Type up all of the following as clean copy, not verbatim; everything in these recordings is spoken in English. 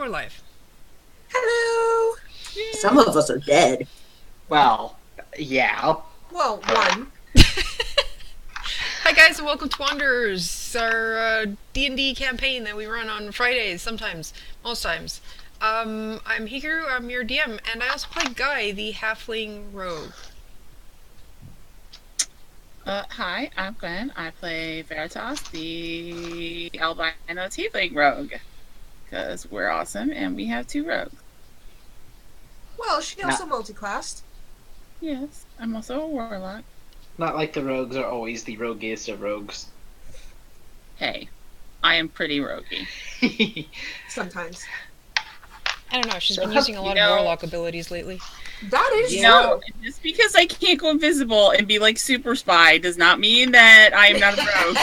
we're live. Hello! Some of us are dead. Well, yeah. Well, one. Hi guys, and welcome to Wanderers, our D&D campaign that we run on Fridays, sometimes, most times. I'm Hikaru, I'm your DM, and I also play Guy, the halfling rogue. Hi, I'm Gwen. I play Veritas, the albino tiefling rogue. Because we're awesome and we have two rogues. Well, she also multi-classed. Yes, I'm also a warlock. Not like the rogues are always the roguiest of rogues. Hey, I am pretty roguey. Sometimes. I don't know, she's been using a lot of warlock abilities lately. That is You true. know, just because I can't go invisible and be like super spy does not mean that I am not a rogue.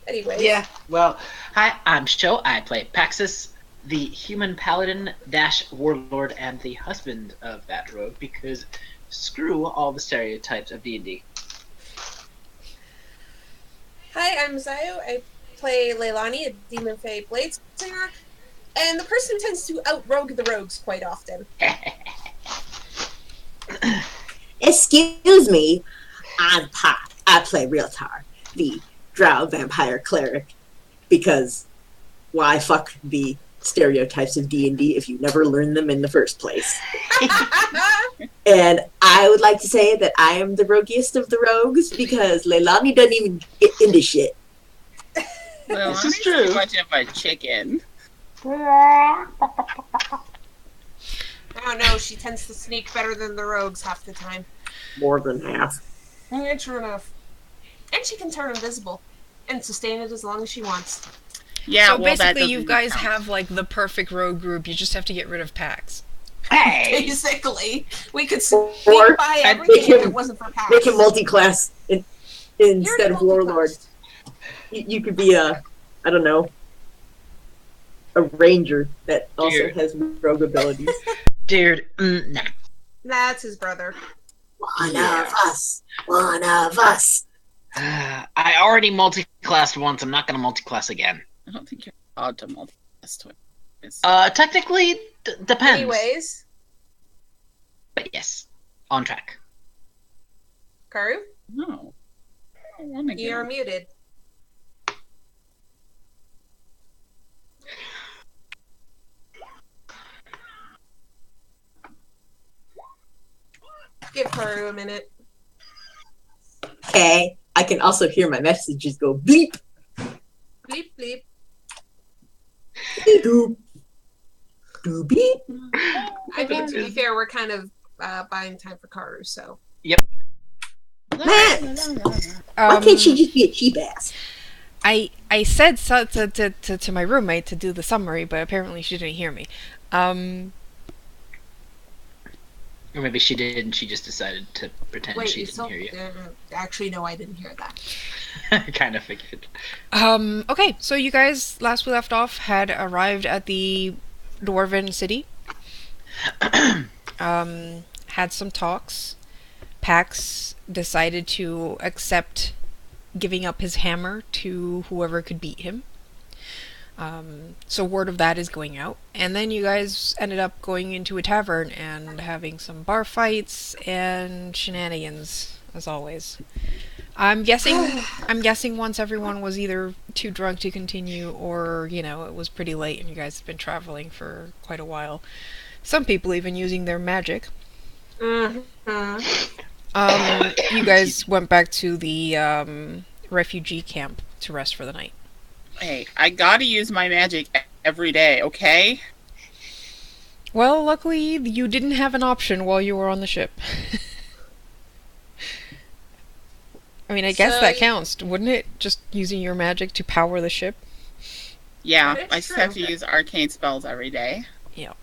Anyways. Yeah, well, hi, I'm Sho. I play Paxis, the human paladin - warlord and the husband of that rogue, because screw all the stereotypes of D&D. Hi, I'm Zayo. I play Leilani, a demon fae blade singer, and the person who tends to out-rogue the rogues quite often. Excuse me, I'm Pot. I play Ryl'tar, the drow vampire cleric, because why fuck the stereotypes of D&D if you never learn them in the first place? And I would like to say that I am the roguiest of the rogues because Leilani doesn't even get into shit. Well, This I'm is true. too much of a chicken. I don't know, she tends to sneak better than the rogues half the time. More than half. Yeah, true enough. And she can turn invisible and sustain it as long as she wants. Yeah, So well, that basically you doesn't guys count. have like the perfect rogue group, you just have to get rid of Pax. Hey! Basically, we could Or sneak by make everything if him- it wasn't for packs. Make him multi-class instead of warlord. multi-classed. You could be a ranger that also Dude. has rogue abilities. Dude, nah. That's his brother. One of us. One of us. I already multi-classed once, I'm not gonna multi-class again. I don't think you're allowed to multi-class twice. Technically, depends. Anyways, But yes, on track. Karu, No. I don't want to you're muted. Give Karu a minute. Okay. I can also hear my messages go bleep. Bleep, bleep. Doop. Doop beep. I mean, to be fair, we're kind of buying time for Karu, so. Why can't she just be a cheap ass? I said so to my roommate to do the summary, but apparently she didn't hear me. Or maybe she did and she just decided to pretend Wait, she you didn't still. hear you. Actually, no, I didn't hear that. I kind of figured. Okay, so you guys, last we left off, had arrived at the Dwarven City. Had some talks. Pax decided to accept giving up his hammer to whoever could beat him. So word of that is going out. And then you guys ended up going into a tavern and having some bar fights and shenanigans, as always. I'm guessing once everyone was either too drunk to continue or, it was pretty late and you guys have been traveling for quite a while. Some people even using their magic. Mm-hmm. You guys went back to the refugee camp to rest for the night. Hey, I gotta use my magic every day, okay? Well, luckily you didn't have an option while you were on the ship. I mean, I guess that counts, wouldn't it? Just using your magic to power the ship? Yeah, That is I just have to true. use arcane spells every day. Yeah.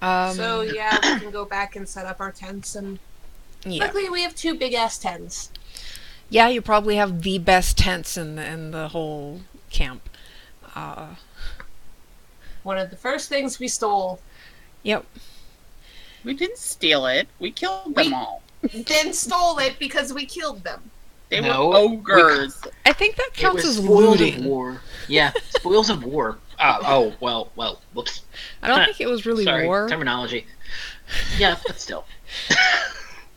So, yeah, we can go back and set up our tents, and Yeah. luckily we have two big-ass tents. Yeah, you probably have the best tents in the whole camp. One of the first things we stole. Yep. We didn't steal it. We killed them all. Then stole it because we killed them. They No, were ogres. I think that It counts was as spoiled of looting. war. Yeah, Spoils of war. Well, whoops. I don't think it was really Sorry, war. terminology. Yeah, but still.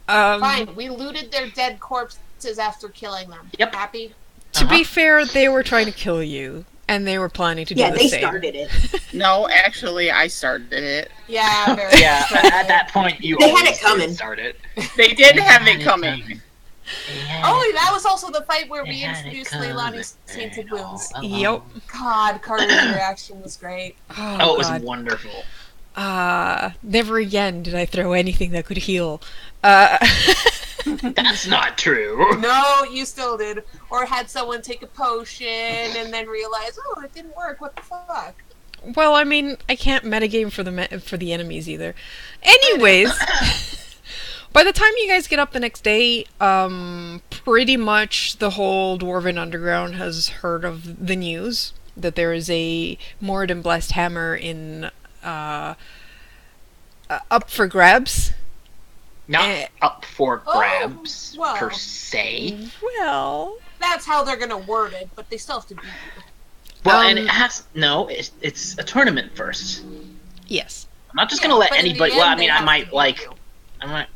Fine, we looted their dead corpses after killing them. Yep. Happy? To be fair, they were trying to kill you, and they were planning to do the they same. started it. No, actually, I started it. Yeah, very Yeah, at that point, you They had always it coming. did start it. They did have it coming. Oh, that was also the fight where we Yeah, introduced it Leilani's comes. tainted wounds. Yep. God, Carter's reaction was great. Oh, it was God. wonderful. Never again did I throw anything that could heal. That's not true. No, you still did. Or had someone take a potion and then realize, oh, it didn't work. What the fuck? Well, I mean, I can't metagame for the enemies either. Anyways, by the time you guys get up the next day, pretty much the whole Dwarven Underground has heard of the news that there is a Moored and Blessed Hammer in up for grabs. Not up for grabs, well. per se. Well, That's how they're going to word it, but they still have to beat you. Well, and it has... No, it's a tournament first. yes. I'm not just going to let but in the anybody... end, Well, I they mean, have to beat you. I'm not,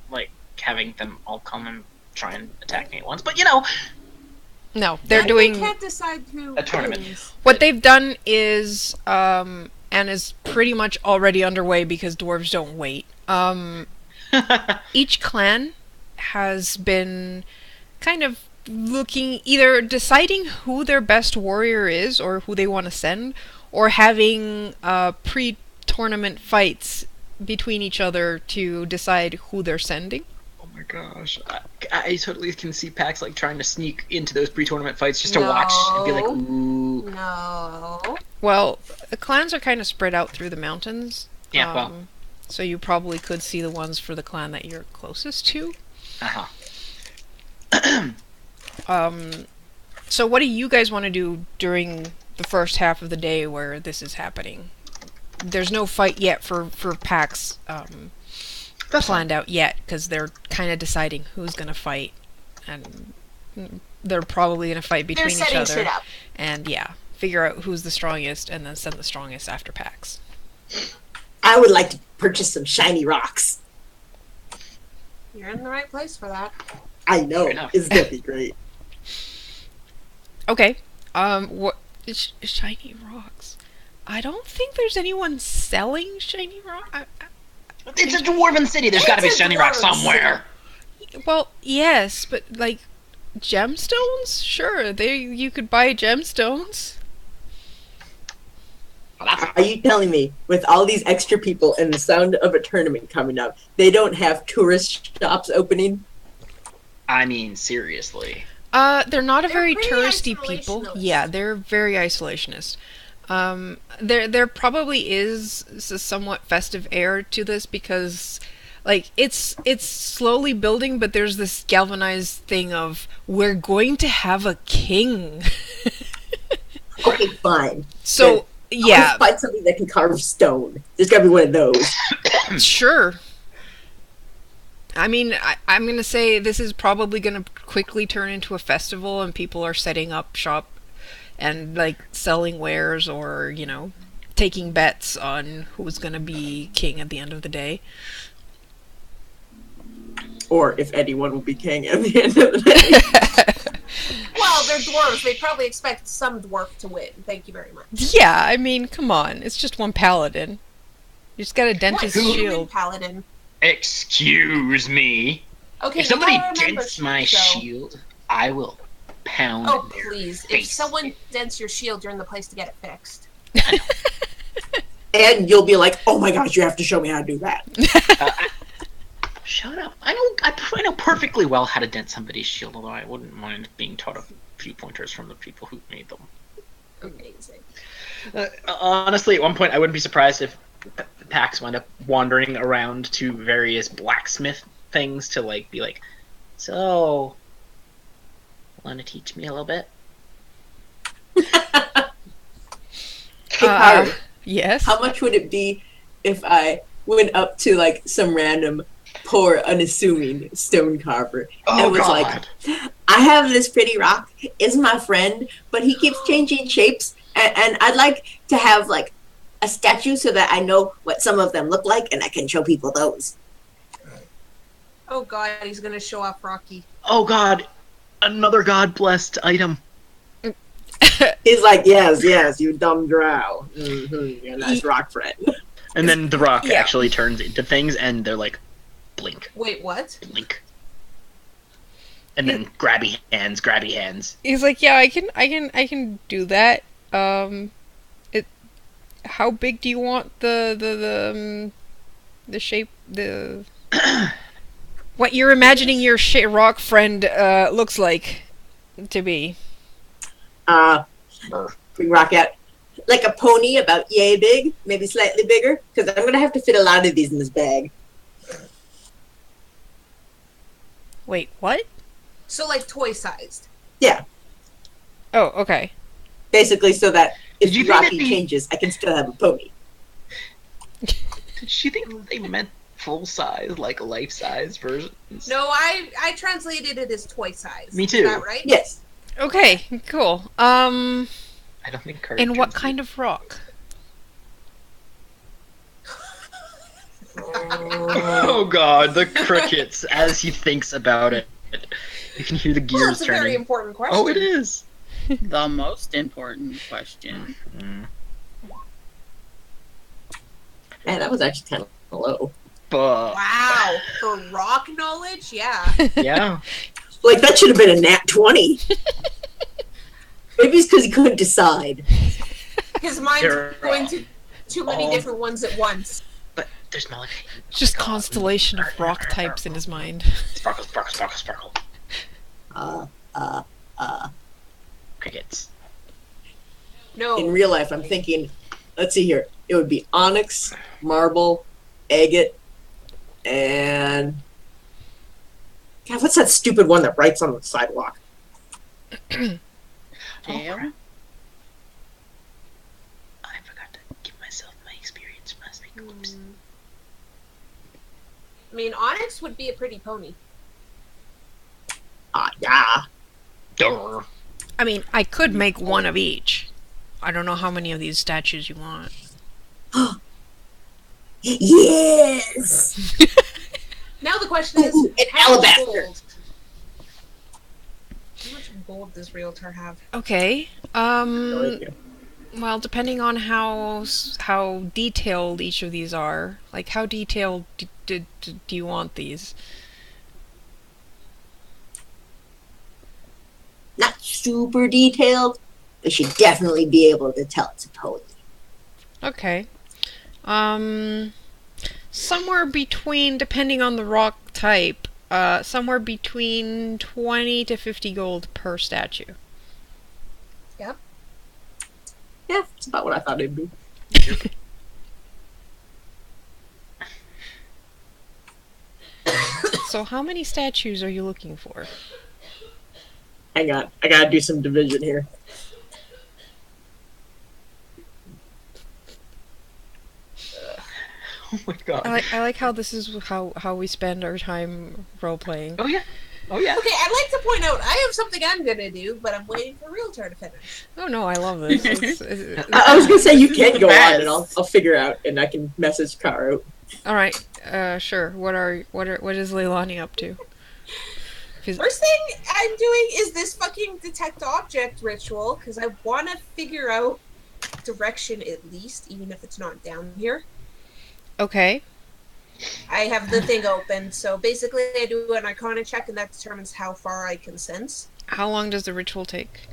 having them all come and try and attack me at once. But, No, they're And doing... They can't decide who A tournament. wins. What they've done is, and is pretty much already underway because dwarves don't wait. Each clan has been kind of looking, either deciding who their best warrior is or who they want to send, or having pre-tournament fights between each other to decide who they're sending. Oh my gosh. I totally can see Pax, trying to sneak into those pre-tournament fights just to No. watch and be like, ooh. No. Well, the clans are kind of spread out through the mountains. Yeah, well. So you probably could see the ones for the clan that you're closest to. Uh-huh. So what do you guys want to do during the first half of the day where this is happening? There's no fight yet for PAX planned out yet, because they're kind of deciding who's going to fight, and they're probably going to fight between each setting other. shit up. And yeah, figure out who's the strongest, and then send the strongest after PAX. I would like to purchase some shiny rocks. You're in the right place for that. I know. Fair enough. It's gonna be great. Okay. What shiny rocks? I don't think there's anyone selling shiny rock. It's a Dwarven City. There's got to be It's a shiny rock Dwarven somewhere. Well, yes, but gemstones? Sure, you could buy gemstones. Are you telling me, with all these extra people and the sound of a tournament coming up, they don't have tourist shops opening? I mean, seriously. They're not a They're very pretty touristy people. isolationist. Yeah, they're very isolationist. There probably is a somewhat festive air to this because, it's slowly building, but there's this galvanized thing of, we're going to have a king. Okay, fine. So, yeah. Let's find something that can carve stone. There's gotta be one of those. Sure. I mean, I'm going to say this is probably going to quickly turn into a festival, and people are setting up shop and, selling wares or, taking bets on who's going to be king at the end of the day. Or if anyone will be king at the end of the day. Well, they're dwarves. They probably expect some dwarf to win. Thank you very much. Yeah, I mean, come on. It's just one paladin. You just got to dent his What? shield. Paladin. Excuse me. Okay, If somebody you gotta remember, dents my so- shield, I will pound Oh, their please. If face. someone dents your shield, you're in the place to get it fixed. And you'll be like, oh my gosh, you have to show me how to do that. Shut up. I know perfectly well how to dent somebody's shield, although I wouldn't mind being taught a few pointers from the people who made them. Amazing. Honestly, at one point, I wouldn't be surprised if Pax wound up wandering around to various blacksmith things to be like, so, want to teach me a little bit? Hey, Kara, Yes? how much would it be if I went up to some random poor unassuming stone carver and was like, I have this pretty rock, is my friend, but he keeps changing shapes And I'd like to have like a statue so that I know what some of them look like and I can show people those. Oh god, he's gonna show off Rocky. Oh god, another god-blessed item. He's like, yes, you dumb drow. Mm-hmm, you're a nice rock friend. And then the rock Yeah. actually turns into things, and they're like, blink, Wait, what? blink. And then grabby hands. He's like, yeah, I can do that. How big do you want the shape, what you're imagining your rock friend looks like to be? Bring rock out. Like a pony, about yay big, maybe slightly bigger, because I'm gonna have to fit a lot of these in this bag. Wait, what? So like toy sized. Yeah, Oh, okay. basically, so that if Did you think Rocky it'd be- changes, I can still have a pony. Did she think they meant full-size, like life-size versions? No, I translated it as toy size. Me too. Is that right? Yes. Okay, cool. I don't think Kurt And what translated. kind of rock? Oh god, the crickets as he thinks about it. You can hear the Well, gears that's a very turning. important question. Oh, it is. The most important question. Mm. Man, that was actually kind of low. But Wow, for rock knowledge, yeah. yeah, Like, that should have been a nat 20. Maybe it's because he couldn't decide. His mind's They're, going to too many all- different ones at once. but there's more like Just constellation of rock types in his mind. sparkle, sparkle, sparkle, sparkle. Crickets. No. In real life, I'm thinking, let's see here. It would be onyx, marble, agate, and... God, what's that stupid one that writes on the sidewalk? Jail? I forgot to give myself my experience from last week. Oops. I mean, Onyx would be a pretty pony. Yeah. Durr. I mean, I could make one of each. I don't know how many of these statues you want. Yes! Now the question is, Ooh, an how much alabaster. gold? How much gold does Ryl'tar have? Okay. No idea. Well, depending on how detailed each of these are, like how detailed do you want these? Not super detailed, but should definitely be able to tell it's a pony. Okay. Somewhere between, depending on the rock type, somewhere between 20 to 50 gold per statue. Yep. Yeah, that's about what I thought it'd be. So how many statues are you looking for? Hang on, I gotta do some division here. Oh my god. I like how this is how we spend our time role playing. Oh yeah. Oh yeah. Okay, I'd like to point out, I have something I'm gonna do, but I'm waiting for Ryl'tar to finish. Oh no, I love this. I was gonna say you can go on, Yes. and I'll figure out, and I can message Car out. All right, sure. What is Leilani up to? 'Cause- First thing I'm doing is this fucking detect object ritual, because I want to figure out direction at least, even if it's not down here. okay. I have the thing open, so basically I do an Arcana check, and that determines how far I can sense. How long does the ritual take?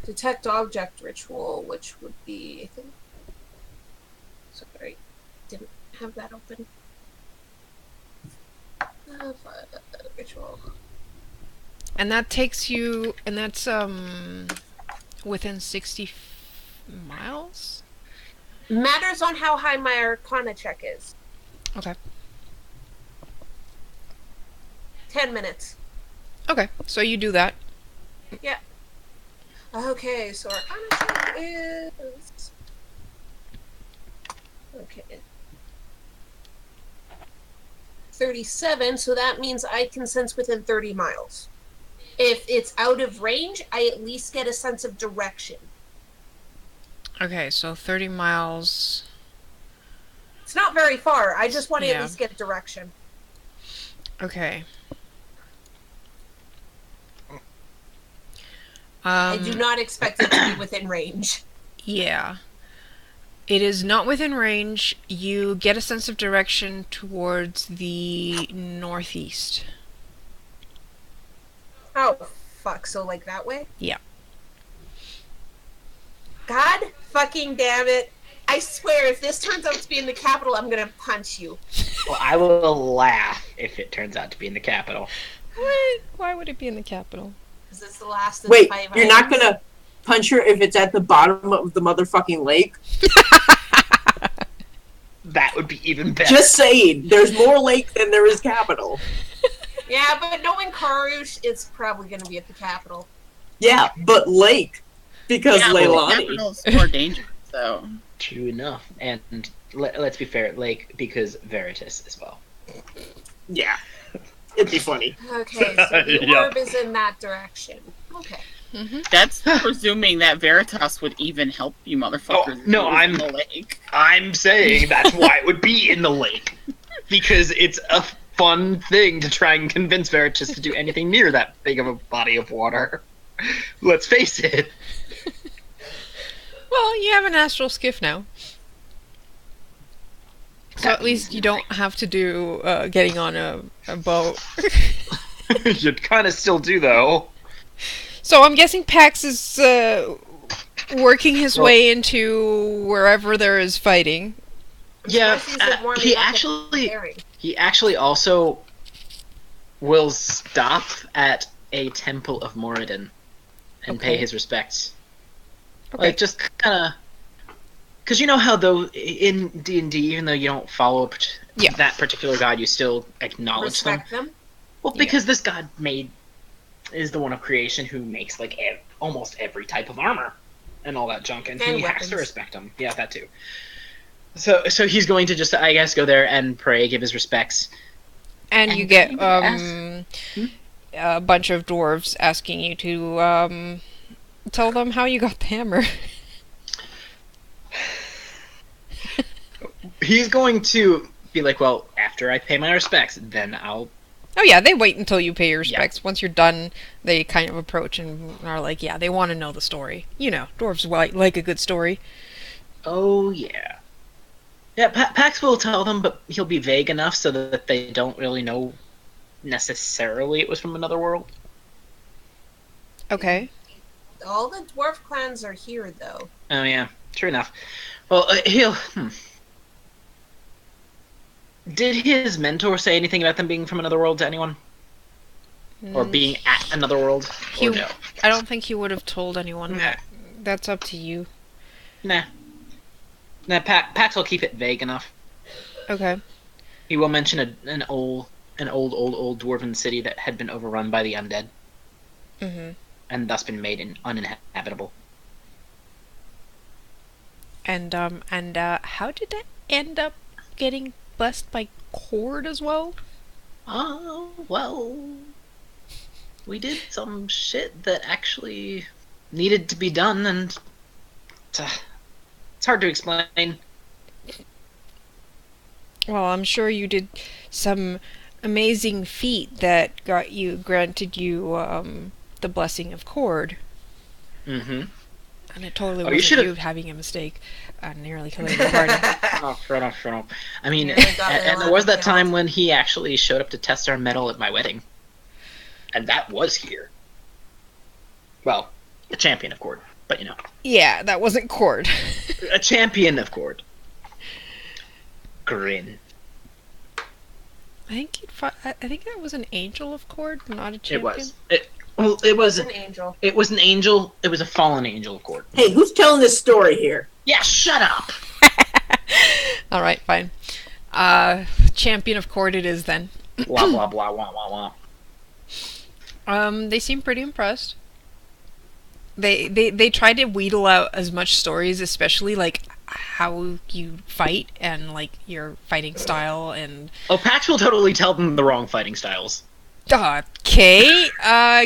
Detect object ritual, which would be, I think. Sorry, didn't have that open. Ritual. And that takes you, and that's within 60 miles. Matters on how high my Arcana check is. Okay. 10 minutes. Okay, so you do that. Okay, so Arcana check is... Okay. 37, so that means I can sense within 30 miles. If it's out of range, I at least get a sense of direction. Okay, so 30 miles. It's not very far. I just want to Yeah. at least get direction. Okay. I do not expect it to be within range. Yeah. It is not within range. You get a sense of direction towards the northeast. Oh, fuck. So, like, that way? Yeah. God fucking damn it. I swear, if this turns out to be in the capital, I'm gonna punch you. Well, I will laugh if it turns out to be in the capital. What? Why would it be in the capital? Because it's the last of Wait, the 5 you're not items. gonna punch her if it's at the bottom of the motherfucking lake? That would be even better. Just saying, there's more lake than there is capital. Yeah, but knowing Karush, it's probably gonna be at the capital. Yeah, but lake. Because Yeah, but the Leilani. capital's more dangerous, so. True enough. And let's be fair, Lake, because Veritas as well. Yeah. It'd be funny. Okay, so the Yeah. orb is in that direction. Okay. That's presuming that Veritas would even help you motherfuckers. Oh, no, if it was I'm- in the lake. I'm saying that's why it would be in the lake. Because it's a fun thing to try and convince Veritas to do anything near that big of a body of water. Let's face it. Well, you have an astral skiff now. So at least you don't have to do getting on a boat. You kind of still do, though. So I'm guessing Pax is working his way into wherever there is fighting. Yeah, Spices are warming he up and actually preparing. he actually also will stop at a temple of Moradin and pay Okay. his respects. Okay. Like, just kind of... Because you know how, though, in D&D, even though you don't follow Yeah. that particular god, you still acknowledge them? Respect them. Well, Yeah. because this god is the one of creation who makes, like, almost every type of armor and all that junk, and And he has weapons. to respect them. Yeah, that too. So he's going to just, I guess, go there and pray, give his respects. And you get kind a bunch of dwarves asking you to tell them how you got the hammer. He's going to be like, well, after I pay my respects, then I'll... Oh yeah, they wait until you pay your respects. Once you're done, they kind of approach and are like, yeah, they want to know the story. You know, dwarves like a good story. Oh, yeah. Yeah, Pax will tell them, but he'll be vague enough so that they don't really know necessarily it was from another world. Okay. All the dwarf clans are here, though. Oh, yeah. True enough. Well, he'll... Did his mentor say anything about them being from another world to anyone? Or being at another world? He- Or no? I don't think he would have told anyone. Nah. That's up to you. Nah. Nah, Pax will keep it vague enough. Okay. He will mention an old Dwarven city that had been overrun by the undead, Mm-hmm. and thus been made uninhabitable. And how did that end up getting blessed by Cord as well? Oh, well... We did some shit that actually needed to be done, and... It's hard to explain. Well, I'm sure you did some amazing feat that granted you the blessing of Cord. Mm-hmm. And it totally Oh, you wasn't should've- you having a mistake. Nearly killing the party. Oh, shut up, shut up. I mean, Yeah, they got and their there was that luck time out. when he actually showed up to test our metal at my wedding. And that was here. Well, a champion of Cord, but you know. Yeah, that wasn't Cord. A champion of Cord. Grin. I think that was an angel of Cord, not a It champion. was. It was It's an angel. It was an angel. It was a fallen angel of Cord. Hey, who's telling this story here? Yeah, shut up. All right, fine. Champion of Cord it is then. Blah blah blah wah wah wah. They seem pretty impressed. They try to wheedle out as much stories, especially like how you fight and like your fighting style and Oh, Pax will totally tell them the wrong fighting styles. Okay,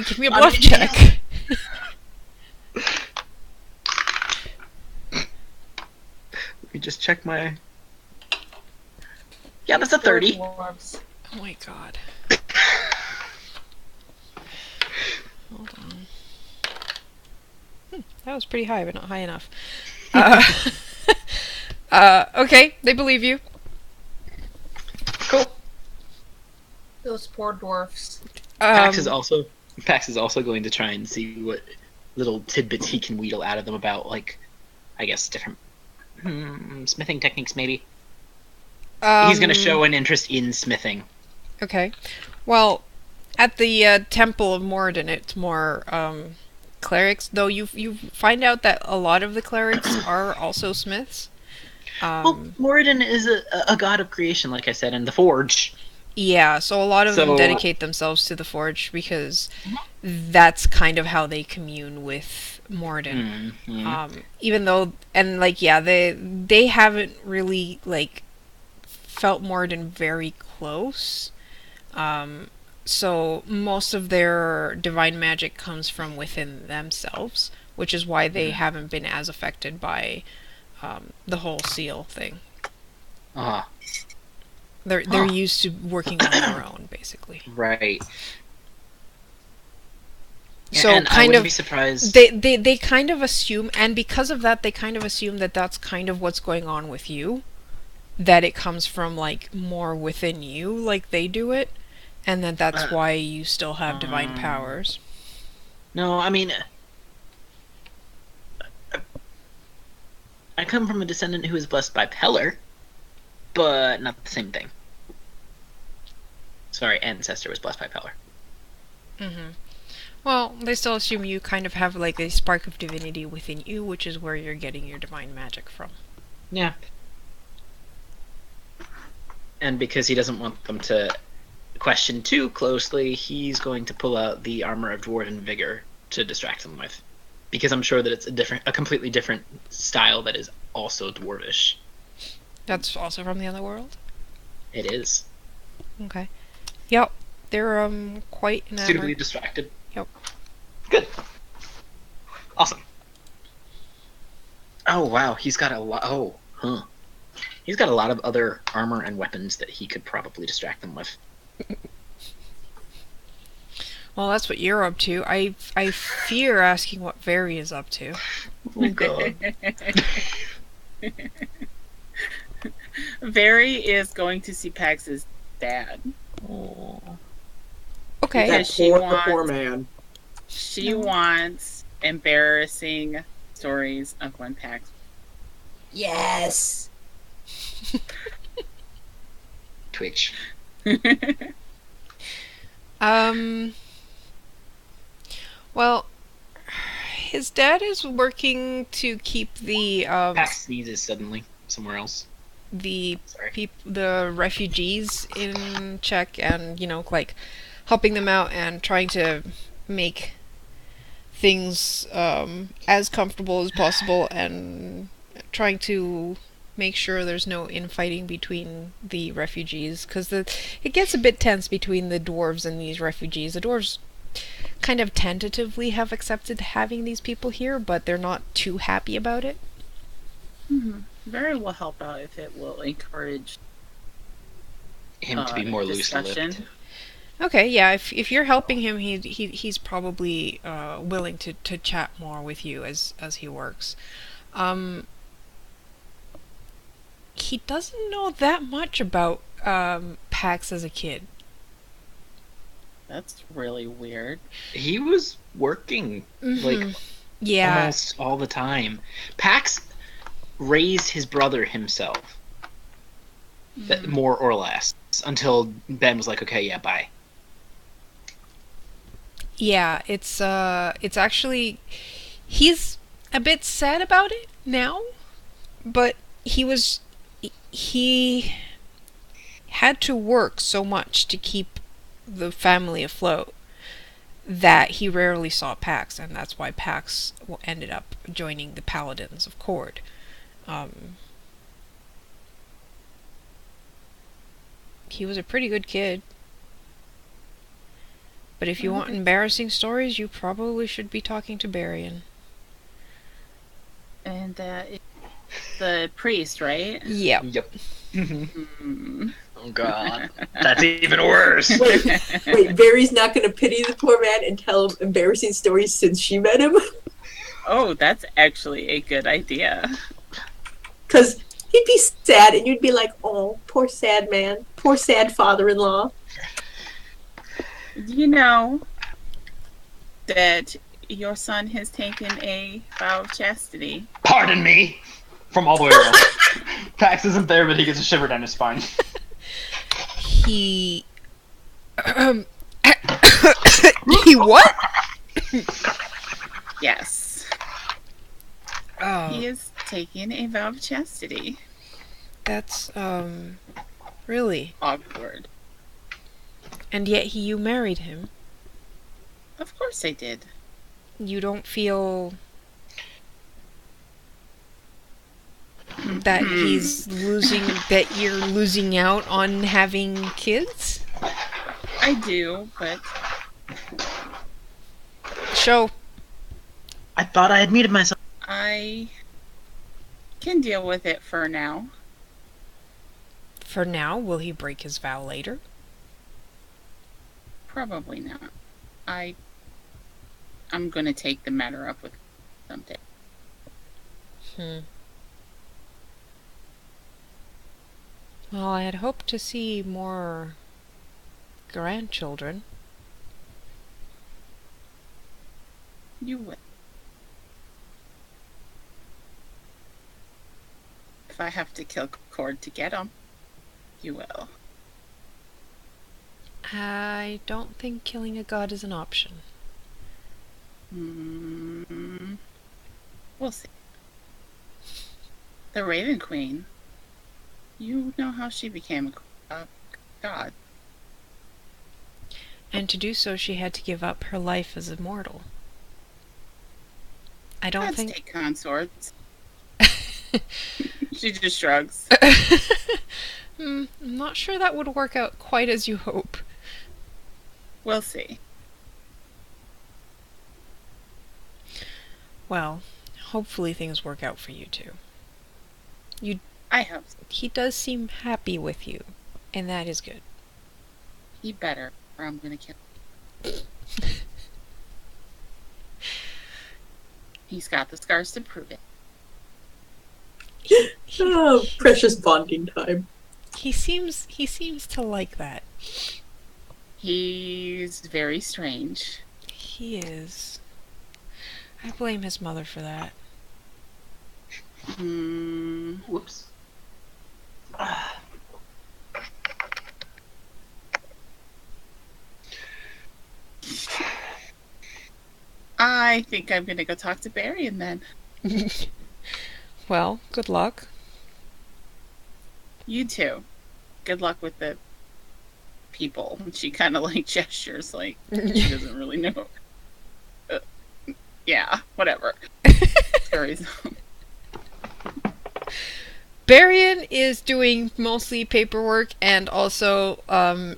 give me a I bluff mean, check. Let me just check my. Yeah, that's a Four 30. dwarves. Oh my god. Hold on. That was pretty high, but not high enough. Uh, okay, they believe you. Cool. Those poor dwarfs. Pax is also going to try and see what little tidbits he can wheedle out of them about, like, I guess different smithing techniques. Maybe he's going to show an interest in smithing. Okay. Well, at the Temple of Moradin, it's more clerics. Though you find out that a lot of the clerics are also smiths. Well, Moradin is a god of creation, like I said, and the forge. Yeah, so a lot of them So- dedicate themselves to the forge because that's kind of how they commune with Moradin. Even though, and like, yeah, they haven't really like felt Moradin very close. So most of their divine magic comes from within themselves, which is why they haven't been as affected by the whole seal thing. They're used to working on their own, basically. Right. So and I kind wouldn't of be surprised. they kind of assume, and because of that, they kind of assume that that's kind of what's going on with you, that it comes from like more within you, like they do it, and that that's why you still have divine powers. No, I mean, I come from a descendant who is blessed by Pellar, but not the same thing. Sorry, ancestor was blessed by Pellar. Well, they still assume you kind of have like a spark of divinity within you, which is where you're getting your divine magic from. Yeah. And because he doesn't want them to question too closely, he's going to pull out the armor of Dwarven Vigor to distract them with. Because I'm sure that it's a completely different style that is also dwarvish. That's also from the other world? It is. Okay. Yep. They're quite enamored. Suitably distracted. Yep. Good. Awesome. Oh wow, he's got a lot. He's got a lot of other armor and weapons that he could probably distract them with. Well, that's what you're up to. I fear asking what Veri is up to. Oh god. Veri is going to see Pax's dad. Oh. Okay. That Because she poor wants- man. She wants embarrassing stories of when Pax. Yes. Twitch. Well, his dad is working to keep the Pax sneezes suddenly somewhere else. the Sorry. the refugees in check, and like helping them out and trying to make things as comfortable as possible, and trying to make sure there's no infighting between the refugees, because it gets a bit tense between the dwarves and these refugees. The dwarves kind of tentatively have accepted having these people here, but they're not too happy about it. Very will help out if it will encourage Him to be more discussion. loose-lipped. Okay, yeah, if you're helping him, he's probably willing to chat more with you as he works. He doesn't know that much about Pax as a kid. That's really weird. He was working like Yeah, almost all the time. Pax raised his brother himself, more or less, until Ben was like, "Okay, yeah, bye." yeah, it's actually, he's a bit sad about it now, but he had to work so much to keep the family afloat that he rarely saw Pax, and that's why Pax ended up joining the Paladins of Cord. He was a pretty good kid. But if you want embarrassing stories, you probably should be talking to Barian. And the priest, right? Yep. Yep. Hmm. Oh god, that's even worse. Wait, Barry's not going to pity the poor man and tell him embarrassing stories since she met him? Oh, that's actually a good idea. Because he'd be sad, and you'd be like, oh, poor sad man. Poor sad father-in-law. You know that your son has taken a vow of chastity. Pardon me, from all the way around. Pax isn't there, but he gets a shiver down his spine. He... he what? Yes. Oh, He is taking a vow of chastity. that's, really? Awkward. And yet you married him. Of course I did. You don't feel that that you're losing out on having kids? I do, but Show. I thought I had muted myself. I can deal with it for now. For now, will he break his vow later? Probably not. I'm gonna take the matter up with someday. Well, I had hoped to see more grandchildren. You will. If I have to kill Cord to get them, you will. I don't think killing a god is an option. We'll see. The Raven Queen. You know how she became a god. And to do so, she had to give up her life as immortal. I don't Gods think... take consorts. She just shrugs. I'm not sure that would work out quite as you hope. We'll see. Well, hopefully things work out for you two. I hope so. He does seem happy with you, and that is good. He better, or I'm gonna kill him. He's got the scars to prove it. Oh, precious bonding time. He seems to like that. He's very strange. He is. I blame his mother for that. Whoops. I think I'm gonna go talk to Barry and then. Well, good luck. You too. Good luck with the people. She kind of like gestures like she doesn't really know. Yeah, whatever. Scurries. Barian is doing mostly paperwork and also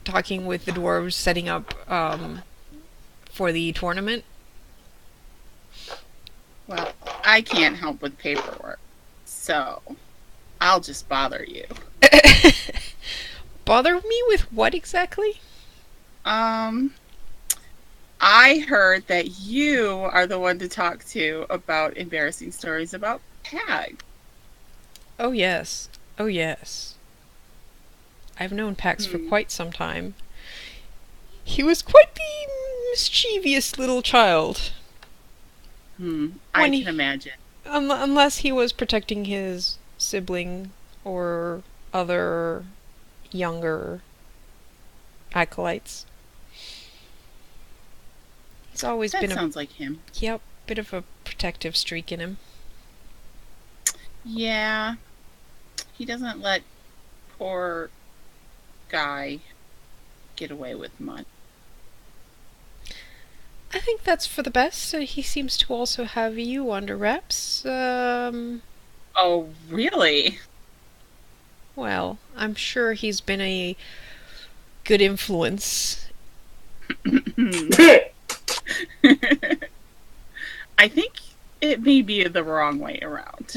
talking with the dwarves, setting up for the tournament. Well, I can't help with paperwork, so I'll just bother you. Bother me with what exactly? I heard that you are the one to talk to about embarrassing stories about Pag. Oh yes. Oh yes. I've known Pax for quite some time. He was quite the mischievous little child. I can imagine. Unless he was protecting his sibling or other younger acolytes. He's always That been sounds like him. Yep, bit of a protective streak in him. Yeah. He doesn't let poor guy get away with much. I think that's for the best. He seems to also have you under wraps. Oh, really? Well, I'm sure he's been a good influence I think it may be the wrong way around.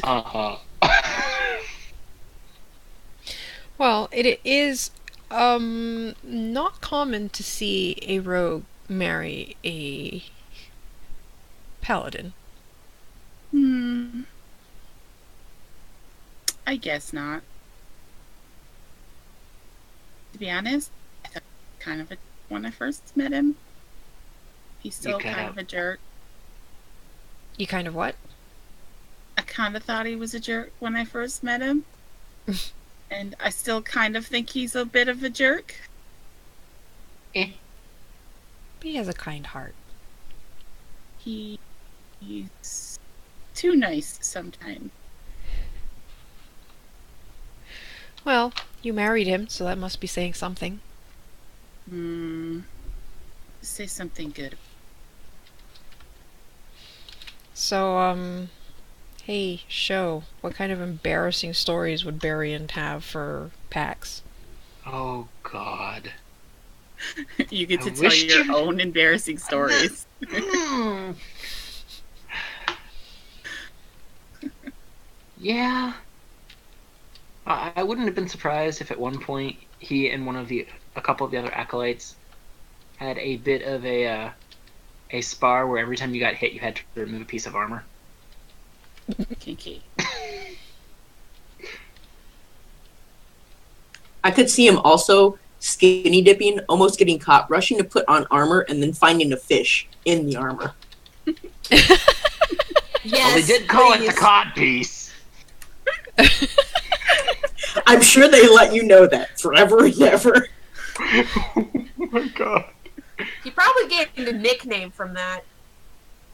Well, it is not common to see a rogue marry a paladin. I guess not. To be honest, I thought kind of when I first met him. He's still kind of a jerk. You kind of what? I kind of thought he was a jerk when I first met him. And I still kind of think he's a bit of a jerk. But he has a kind heart. He's too nice sometimes. Well, you married him, so that must be saying something. Say something good. So, hey, show, what kind of embarrassing stories would Barian have for Pax? Oh, God. You get to tell your own embarrassing stories. Yeah. I wouldn't have been surprised if at one point he and a couple of the other acolytes had a bit of a spar where every time you got hit you had to remove a piece of armor. Kinky. I could see him also skinny dipping, almost getting caught, rushing to put on armor, and then finding a fish in the armor. Well, they did call it the cod piece. I'm sure they let you know that forever and ever. Oh my God. He probably gave him a nickname from that.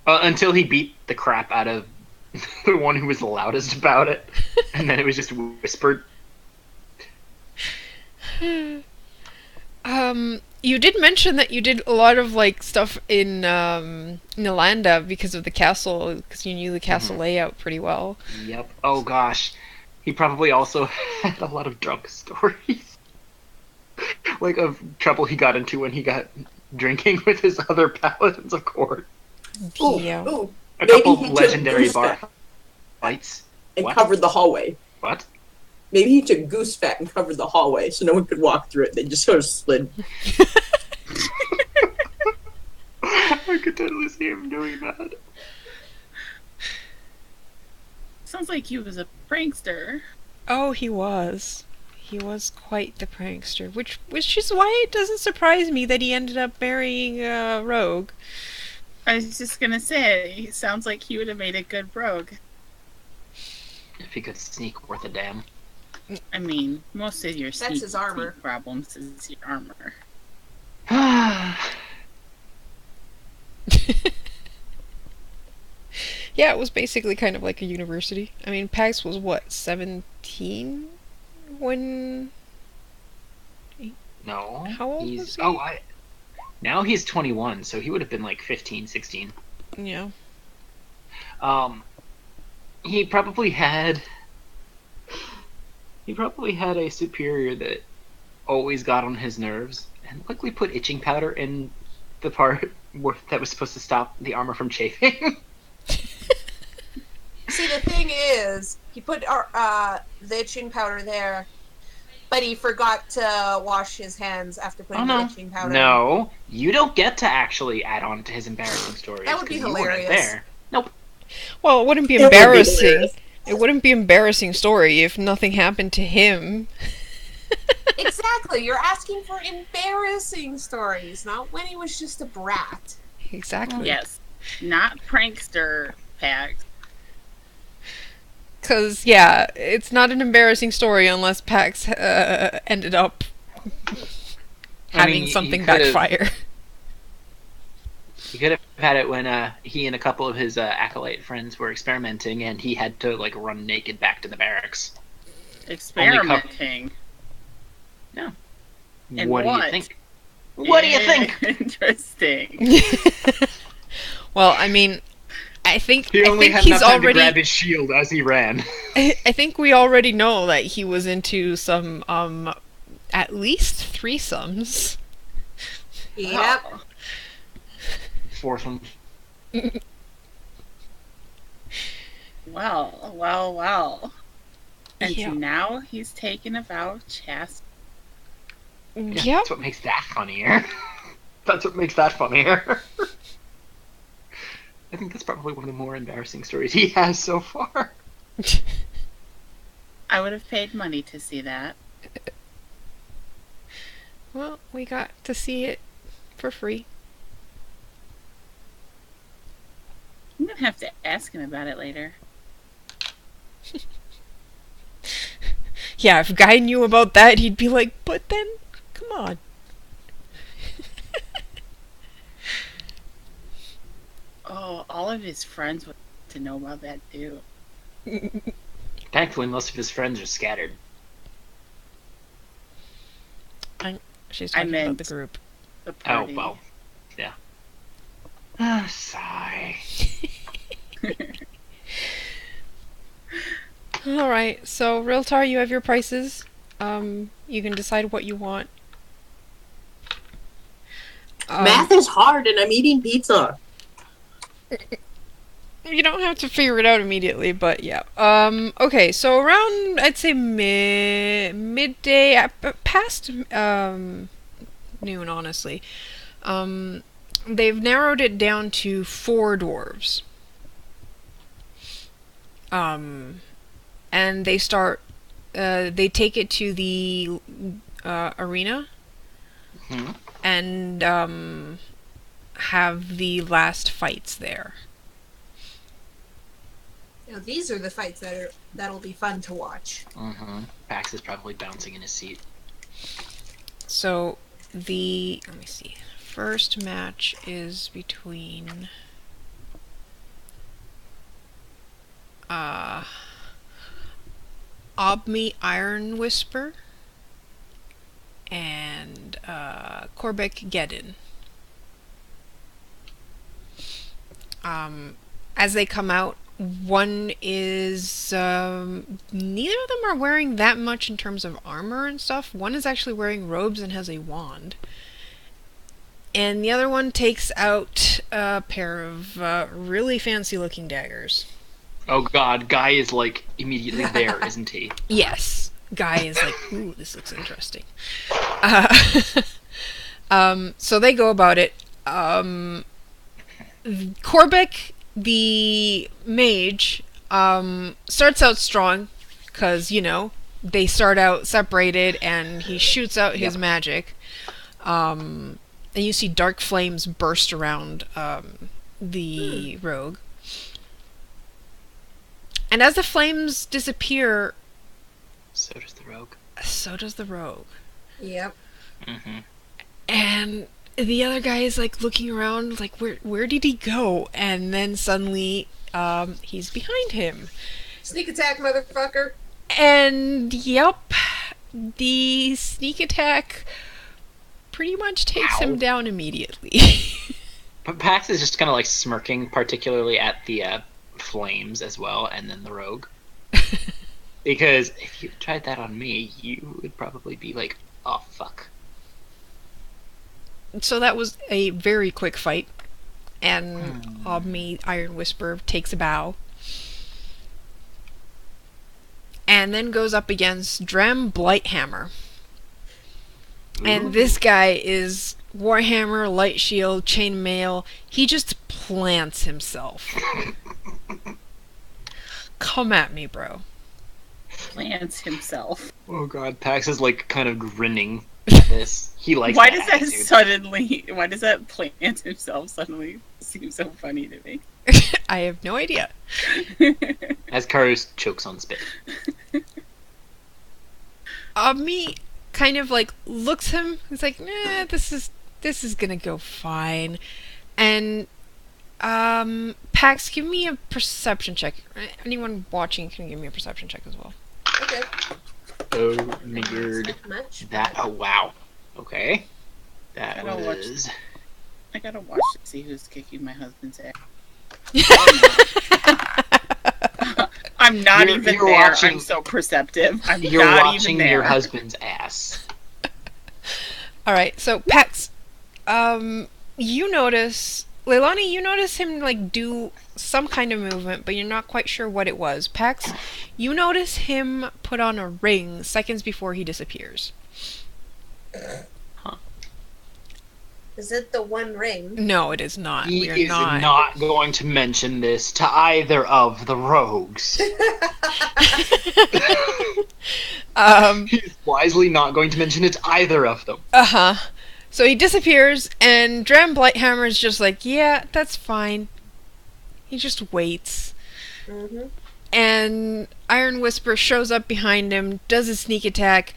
Until he beat the crap out of the one who was the loudest about it. And then it was just whispered. You did mention that you did a lot of, like, stuff in, Nalanda because of the castle, because you knew the castle layout pretty well. Yep. Oh, gosh. He probably also had a lot of drunk stories. Like, of trouble he got into when he got drinking with his other paladins of court. Yeah. A couple legendary bar fights. And covered the hallway. What? Maybe he took goose fat and covered the hallway so no one could walk through it. They just sort of slid. I could totally see him doing that. Sounds like he was a prankster. Oh, he was. He was quite the prankster, which is why it doesn't surprise me that he ended up marrying a rogue. I was just gonna say, he sounds like he would have made a good rogue. If he could sneak worth a damn. I mean, most of your That's his armor. sneak problems is your armor. Yeah, it was basically kind of like a university. I mean, Pax was what, 17 when? No. How old was he? Now he's 21, so he would have been like 15, 16. Yeah. He probably had a superior that always got on his nerves and quickly put itching powder in the part that was supposed to stop the armor from chafing. See, the thing is, he put the itching powder there, but he forgot to wash his hands after putting the itching powder. No, you don't get to actually add on to his embarrassing stories. That would be 'cause you weren't hilarious. there. Nope. Well, it wouldn't be embarrassing. It wouldn't be an embarrassing story if nothing happened to him. Exactly. You're asking for embarrassing stories, not when he was just a brat. Exactly. Yes. Not prankster Pax. Because, yeah, it's not an embarrassing story unless Pax ended up having something backfire. He could have had it when he and a couple of his acolyte friends were experimenting, and he had to like run naked back to the barracks. Experimenting. No. And what do what? you think? What do you think? Interesting. Well, I mean, I think He only had he's enough time already to grab his shield as he ran. I think we already know that he was into some at least threesomes. Yep. foursomes. Well. And Yeah. now he's taken a vow of chastity. Yeah, Yep. that's what makes that funnier. That's what makes that funnier. I think that's probably one of the more embarrassing stories he has so far. I would have paid money to see that. Well, we got to see it for free. I'm gonna have to ask him about it later. Yeah, if Guy knew about that, he'd be like, but then, come on. Oh, all of his friends would to know about that too. Thankfully, most of his friends are scattered. She's I talking about meant- the group. The Oh, party. well. Yeah. Sigh. Alright, so Ryl'tar, you have your prices. You can decide what you want. Math is hard, and I'm eating pizza. You don't have to figure it out immediately, but yeah. Okay, so around, I'd say midday, past noon, honestly. They've narrowed it down to 4 dwarves. And they start, they take it to the arena Hmm. and have the last fights there. Now, these are the fights that'll be fun to watch. Mm-hmm. Pax is probably bouncing in his seat. So let me see. First match is between Obmi Iron Whisper and Korbeck Geddon. As they come out, one is neither of them are wearing that much in terms of armor and stuff. One is actually wearing robes and has a wand. And the other one takes out a pair of really fancy looking daggers. Oh god, Guy is like immediately there, isn't he? Yes. Guy is like, ooh, this looks interesting. So they go about it. Korbeck, the mage, starts out strong, because, you know, they start out separated, and he shoots out his magic. And you see dark flames burst around the rogue. And as the flames disappear, So does the rogue. so does the rogue. Yep. Mm-hmm. And the other guy is like looking around, like, where did he go? And then suddenly, he's behind him. Sneak attack, motherfucker. And yep, the sneak attack pretty much takes him down immediately. But Pax is just kind of like smirking, particularly at the flames as well, and then the rogue. Because if you tried that on me, you would probably be like, oh fuck. So that was a very quick fight, and Obmi Iron Whisper takes a bow. And then goes up against Drem Blighthammer. And this guy is Warhammer, Light Shield, Chainmail. He just plants himself. Come at me, bro. Plants himself. Oh god, Pax is like kind of grinning at this. He likes Why that does that attitude. why does that plant himself suddenly seem so funny to me? I have no idea. As Karus chokes on spit. Obmi kind of like looks him. He's like, nah, this is gonna go fine. And Pax, give me a perception check. Anyone watching can give me a perception check as well. Okay. Oh, niggered. Not much. That, oh wow. Okay. That I don't watch- was... I gotta watch to see who's kicking my husband's ass. I'm not You're- even you're there. watching- I'm so perceptive. I'm You're not watching even there. your husband's ass. Alright, so Pax, you notice Leilani, you notice him like do some kind of movement, but you're not quite sure what it was. Pax, you notice him put on a ring seconds before he disappears. Is it the One Ring? No, it is not. He We are is not going to mention this to either of the rogues. He's wisely not going to mention it to either of them. Uh-huh. So he disappears, and Dram Blighthammer is just like, yeah, that's fine. He just waits. Mm-hmm. And Iron Whisper shows up behind him, does a sneak attack,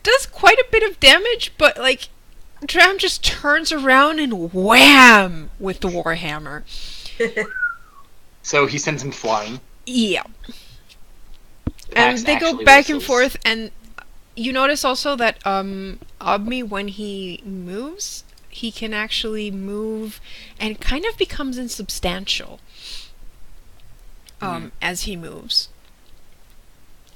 does quite a bit of damage, but, like, Dram just turns around and wham! With the Warhammer. So he sends him flying. Yeah. Pax And they go actually back and whistles. forth, and you notice also that Obmi, when he moves, he can actually move and kind of becomes insubstantial as he moves.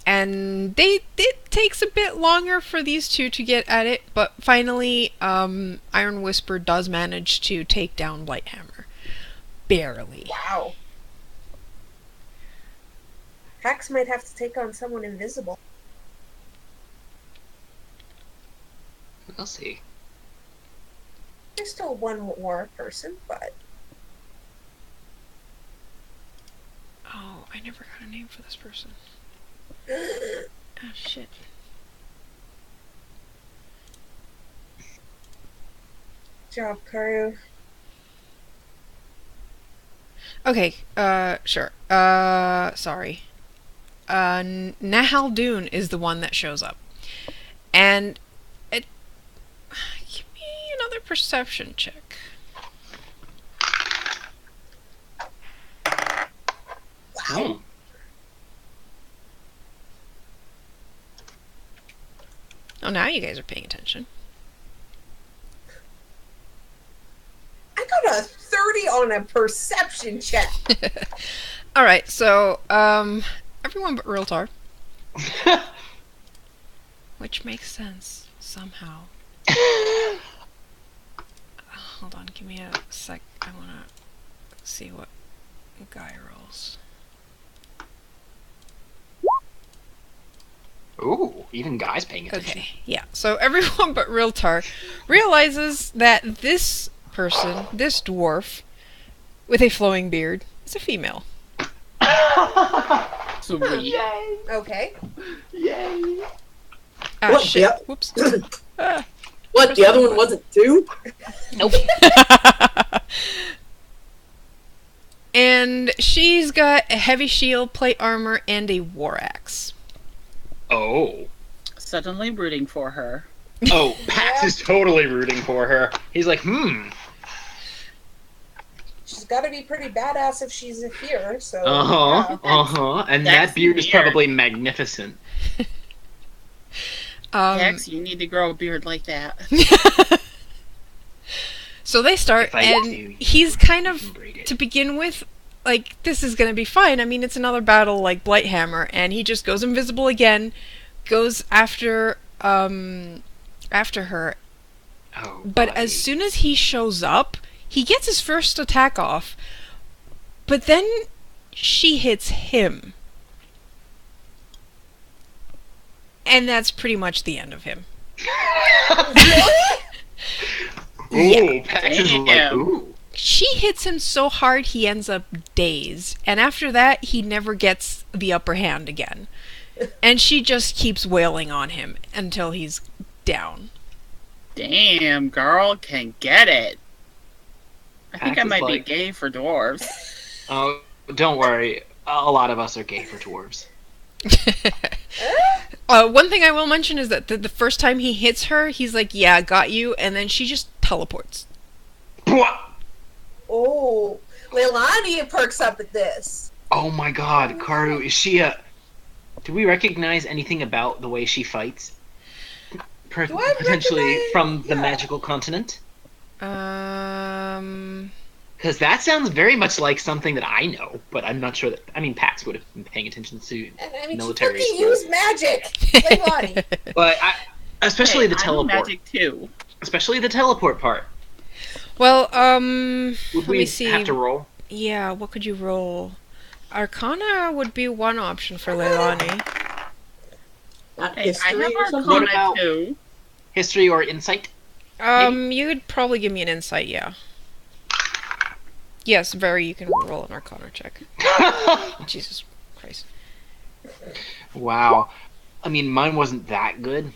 And it takes a bit longer for these two to get at it, but finally Iron Whisper does manage to take down Blighthammer. Barely. Wow. Pax might have to take on someone invisible. We'll see. There's still one more person, but Oh, I never got a name for this person. Oh, shit. job, Karu. Okay, sure. Sorry. Nahal Dune is the one that shows up. And it... Give me another perception check. Wow. Oh, now you guys are paying attention. I got a 30 on a perception check. Alright, so, everyone but Ryl'tar. Which makes sense, somehow. Hold on, give me a sec. I wanna see what guy rolls. Ooh, even guys paying attention. Okay, yeah. So everyone but Ryl'tar realizes that this person, this dwarf, with a flowing beard, is a female. Sweet. Okay. Yay! Ah, What? shit. Yep. Whoops. Ah. What? The other one wasn't too? Nope. And she's got a heavy shield, plate armor, and a war axe. Oh. Suddenly rooting for her. Oh, Pax is totally rooting for her. He's like, She's got to be pretty badass if she's here, so... Uh-huh, yeah. uh-huh. And That's that beard is weird. probably magnificent. Hex, you need to grow a beard like that. So they start, If I and do, he's kind you of, can braid it. to begin with, like, this is gonna be fine. I mean, it's another battle like Blighthammer, and he just goes invisible again, goes after her. Oh, But buddy. as soon as he shows up, he gets his first attack off, but then she hits him. And that's pretty much the end of him. Ooh, Yeah. Pax is like, Damn. ooh. She hits him so hard he ends up dazed, and after that he never gets the upper hand again. And she just keeps wailing on him until he's down. Damn, girl can get it. I think Pax I is might like- be gay for dwarves. Oh, don't worry. A lot of us are gay for dwarves. One thing I will mention is that the first time he hits her, he's like, yeah, got you, and then she just teleports. Oh, Leilani perks up at this. Oh my god, Karu, is she a... Do we recognize anything about the way she fights? Do I Potentially recognize- from the yeah. magical continent? Um... Because that sounds very much like something that I know, but I'm not sure that... I mean, Pax would have been paying attention to And I mean, military she fucking school. used magic. Leilani. But especially Hey, the I know teleport. magic too. Especially the teleport part. Well, Would let me we see. have to roll? Yeah, what could you roll? Arcana would be one option for Leilani. Not Hey, I history have or something? What Arcana about- too. History or insight? You could probably give me an insight, yeah. Yes, Very, you can roll an Arcana check. Jesus Christ. Wow. I mean, mine wasn't that good.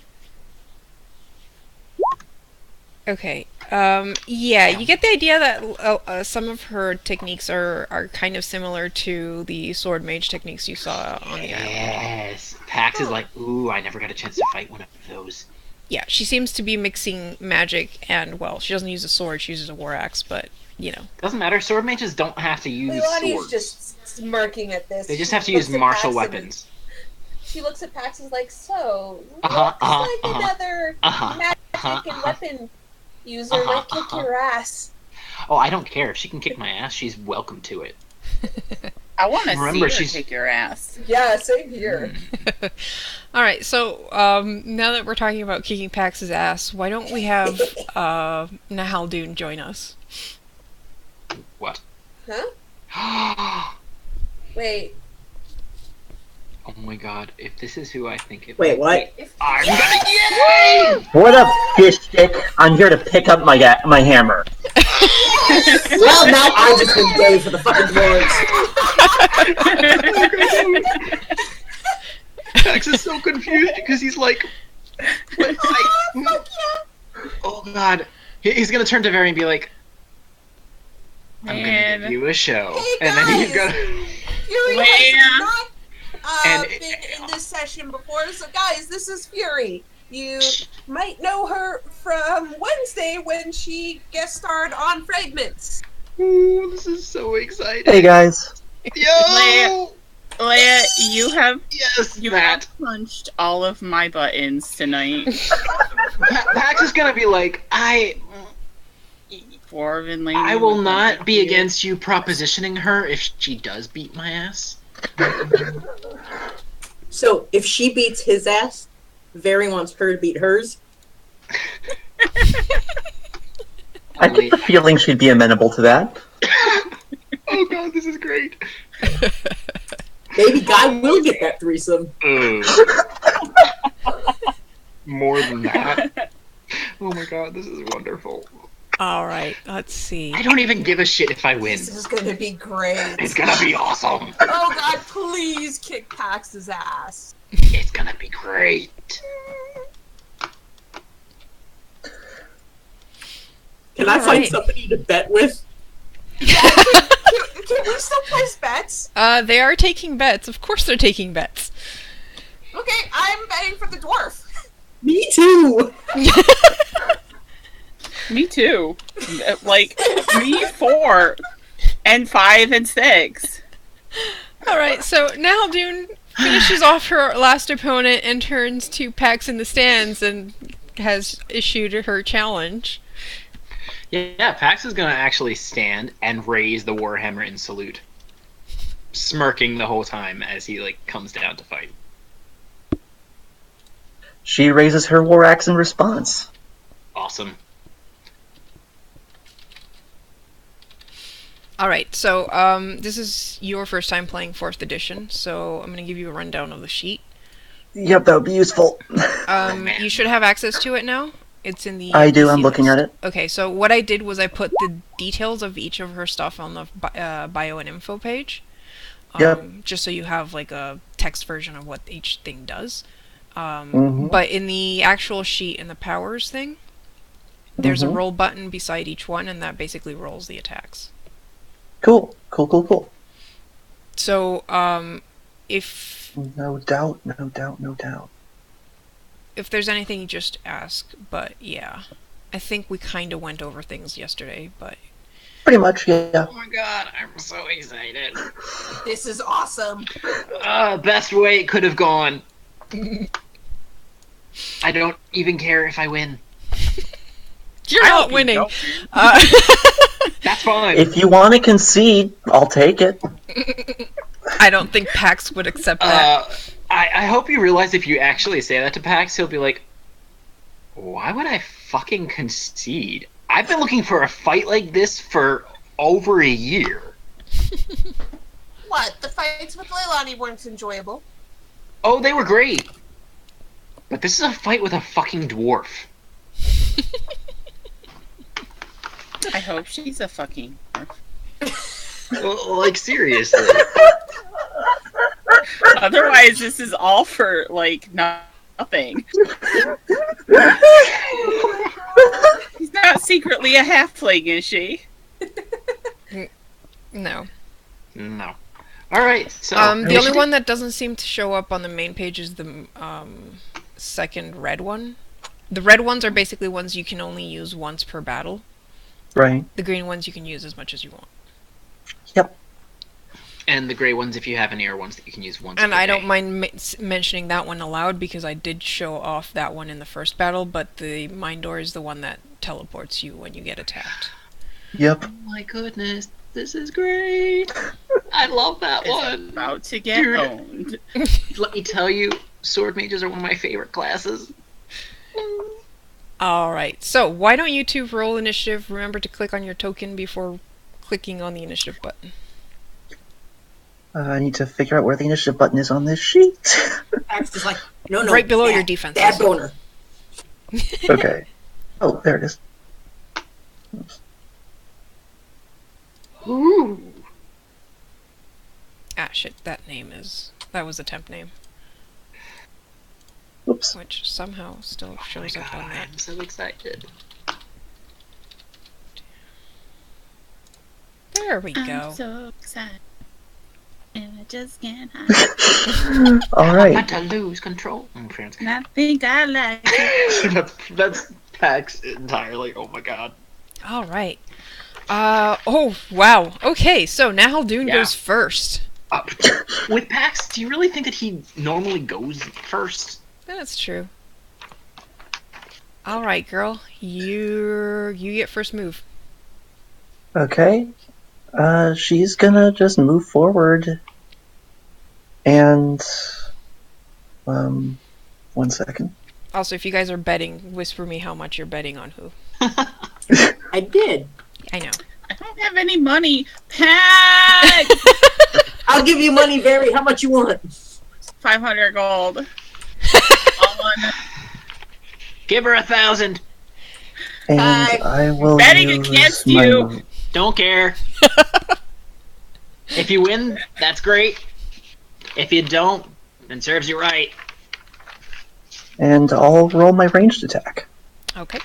Okay. Yeah, you get the idea that some of her techniques are kind of similar to the sword mage techniques you saw on the island. Yes. Pax is like, ooh, I never got a chance to fight one of those. Yeah, she seems to be mixing magic and, well, she doesn't use a sword, she uses a war axe, but, you know. Doesn't matter. Sword mages don't have to use Leilani's swords. just smirking at this. They just She have to use looks at martial Pax and- weapons. She looks at Pax and is like, so, Uh-huh, looks like another uh-huh, magic uh-huh, and uh-huh. weapon user might kick your ass. Oh, I don't care. If she can kick my ass, she's welcome to it. I want to see Remember, her she's- kick your ass. Yeah, same here. Alright, so, now that we're talking about kicking Pax's ass, why don't we have, Nahaldun join us? What? Huh? Oh Wait. my god. If this is who I think it Wait, what? I'm gonna yay! What up, fish stick? I'm here to pick up my hammer. Well, now I've just been gay for the fucking dwarves. Pax is so confused because he's like, what? Oh god. He's gonna turn to Very and be like, I'm gonna Man. give you a show. Hey, and then he's guys! gonna... Fury Where? has not And- been in this session before, so guys, this is Fury. You might know her from Wednesday when she guest starred on Fragments. Ooh, this is so exciting. Hey guys. Yo! Leia, you have Yes, you Matt. have punched all of my buttons tonight. Pax is gonna be like, Dwarven lady. I will with not the be beard. against you propositioning her if she does beat my ass. So, if she beats his ass, Very wants her to beat hers. I get the feeling she'd be amenable to that. Oh god, this is great. Maybe Guy will get that threesome. More than that. Oh my god, this is wonderful. Alright, let's see. I don't even give a shit if I win. This is gonna be great. It's gonna be awesome. Oh god, please kick Pax's ass. It's gonna be great. Can I find Alright. somebody to bet with? Can we still place bets? They are taking bets. Of course they're taking bets. Okay, I'm betting for the dwarf. Me too! Me too. Like me 4 and 5 and 6. Alright, so Nahaldun finishes off her last opponent and turns to Pax in the stands and has issued her challenge. Yeah, Pax is gonna actually stand and raise the warhammer in salute, smirking the whole time as he comes down to fight. She raises her war axe in response. Awesome. Alright, so this is your first time playing 4th edition, so I'm going to give you a rundown of the sheet. Yep, that would be useful. Man. You should have access to it now. It's in the I do, NPC I'm looking list. at it. Okay, so what I did was I put the details of each of her stuff on the bio and info page. Yep. Just so you have a text version of what each thing does. Mhm. But in the actual sheet in the powers thing, there's a Mhm. roll button beside each one, and that basically rolls the attacks. Cool. So, if No doubt. if there's anything, you just ask. But yeah, I think we kind of went over things yesterday, but Pretty much, yeah. Oh my god, I'm so excited. This is awesome. Best way it could have gone. I don't even care if I win. you're I not hope you winning. don't. That's fine. If you want to concede, I'll take it. I don't think Pax would accept that. I hope you realize if you actually say that to Pax, he'll be like, why would I fucking concede? I've been looking for a fight like this for over a year. What? The fights with Leilani weren't enjoyable. Oh, they were great. But this is a fight with a fucking dwarf. I hope she's a fucking. Well, like, seriously. Otherwise, this is all for, like, nothing. He's not secretly a halfling, is she? No. No. Alright, so... The only one that doesn't seem to show up on the main page is the second red one. The red ones are basically ones you can only use once per battle. Right. The green ones you can use as much as you want. Yep. And the gray ones, if you have any, are ones that you can use once And per I day. don't mind mentioning that one aloud because I did show off that one in the first battle, but the Mind Door is the one that teleports you when you get attacked. Yep. Oh my goodness, this is great! I love that It's one! about to get Dude. owned. Let me tell you, sword mages are one of my favorite classes. Alright, so why don't you two roll initiative? Remember to click on your token before clicking on the initiative button. I need to figure out where the initiative button is on this sheet. Axe is like, no, Right below bad, your defenses. Bad boner. Okay. Oh, there it is. Oops. Ooh. Ah, shit, that was a temp name, Oops. which somehow still shows Oh my up God, on that. I'm so excited. There we go. I'm so excited. And I just can't hide. All I'm right. about to lose control. France. And I think I like it. that's Pax entirely. Oh my God. Alright. Oh, wow. Okay, so Nahaldun Yeah. goes first. With Pax, do you really think that he normally goes first? That's true. Alright, girl. You get first move. Okay. She's gonna just move forward. And, 1 second. Also, if you guys are betting, whisper me how much you're betting on who. I did. I know. I don't have any money. Pack! I'll give you money, Barry. How much you want? 500 gold. On Give her 1,000. And I will betting use against my you. move. Don't care. If you win, that's great. If you don't, then serves you right. And I'll roll my ranged attack. Okay.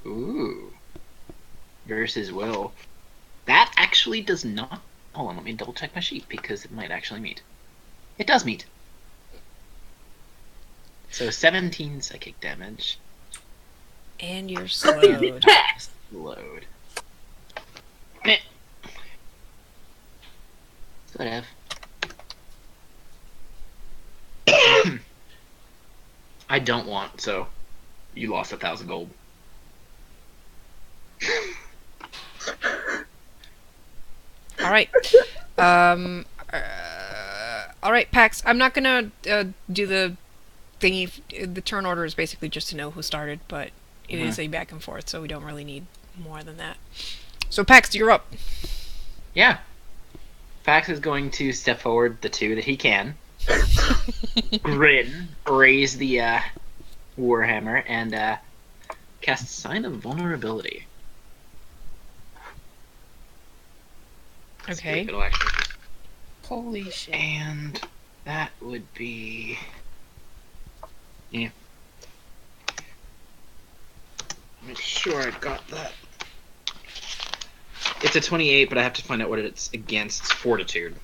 Ooh. Versus Will. That actually does not... Hold on, let me double check my sheet because it might actually meet. It does meet. So 17 psychic damage. And you're slowed. Load. Meh. Whatever. I don't want, so you lost 1,000 gold. Alright. Alright, Pax. I'm not gonna do the thingy. The turn order is basically just to know who started, but it is a back and forth, so we don't really need more than that. So, Pax, you're up. Yeah. Fax is going to step forward the 2 that he can. Grin, raise the Warhammer, and cast Sign of Vulnerability. Let's see Okay. if it'll actually... Holy shit. And that would be... Yeah. Make sure I got that. It's a 28, but I have to find out what it's against. It's Fortitude.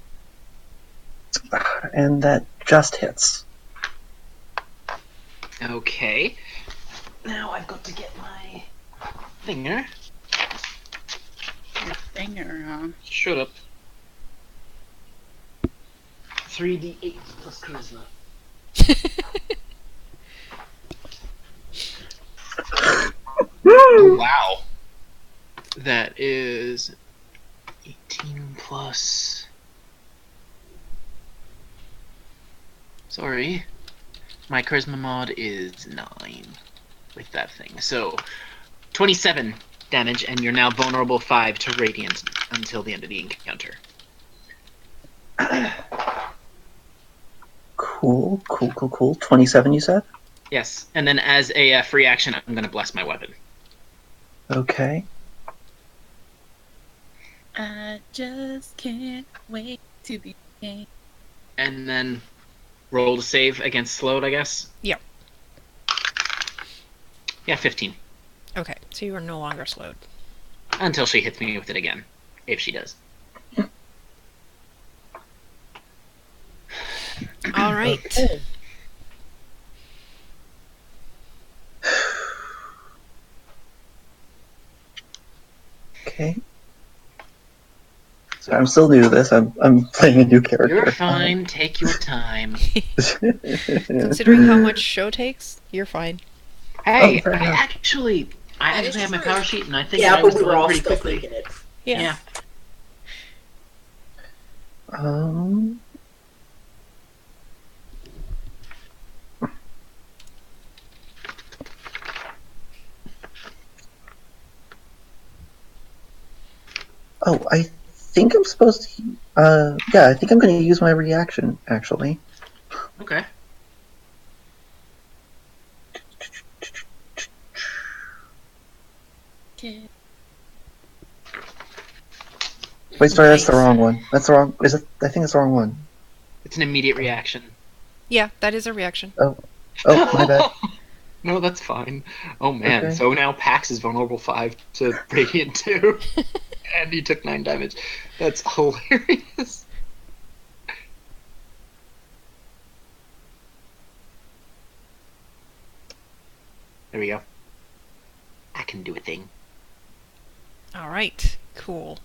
And that just hits. Okay. Now I've got to get my finger. Your finger, huh? Shut up. 3d8 plus charisma. Oh, wow. That is 18 plus... Sorry. My charisma mod is 9 with that thing. So 27 damage, and you're now vulnerable 5 to radiant until the end of the encounter. Cool. 27, you said? Yes, and then as a free action, I'm going to bless my weapon. Okay. I just can't wait to be king. And then roll to save against slowed, I guess? Yep. Yeah, 15. Okay, so you are no longer slowed. Until she hits me with it again. If she does. All right. Okay. Okay. So I'm still new to this. I'm playing a new character. You're fine. Take your time. Considering how much show takes, you're fine. Hey, fair I enough. actually That is have my true. power sheet, and I think Yeah, I but was we were going all pretty still quickly. thinking it. Yeah. Um. Oh, I think I'm supposed to. Yeah, I think I'm going to use my reaction actually. Okay. Kid. Wait, sorry, that's the Nice. wrong one. That's the wrong. Is it? I think it's the wrong one. It's an immediate reaction. Yeah, that is a reaction. Oh, my bad. No, that's fine. Oh man, Okay. so now Pax is vulnerable 5 to Radiant 2. And he took 9 damage. That's hilarious. There we go. I can do a thing. All right, cool.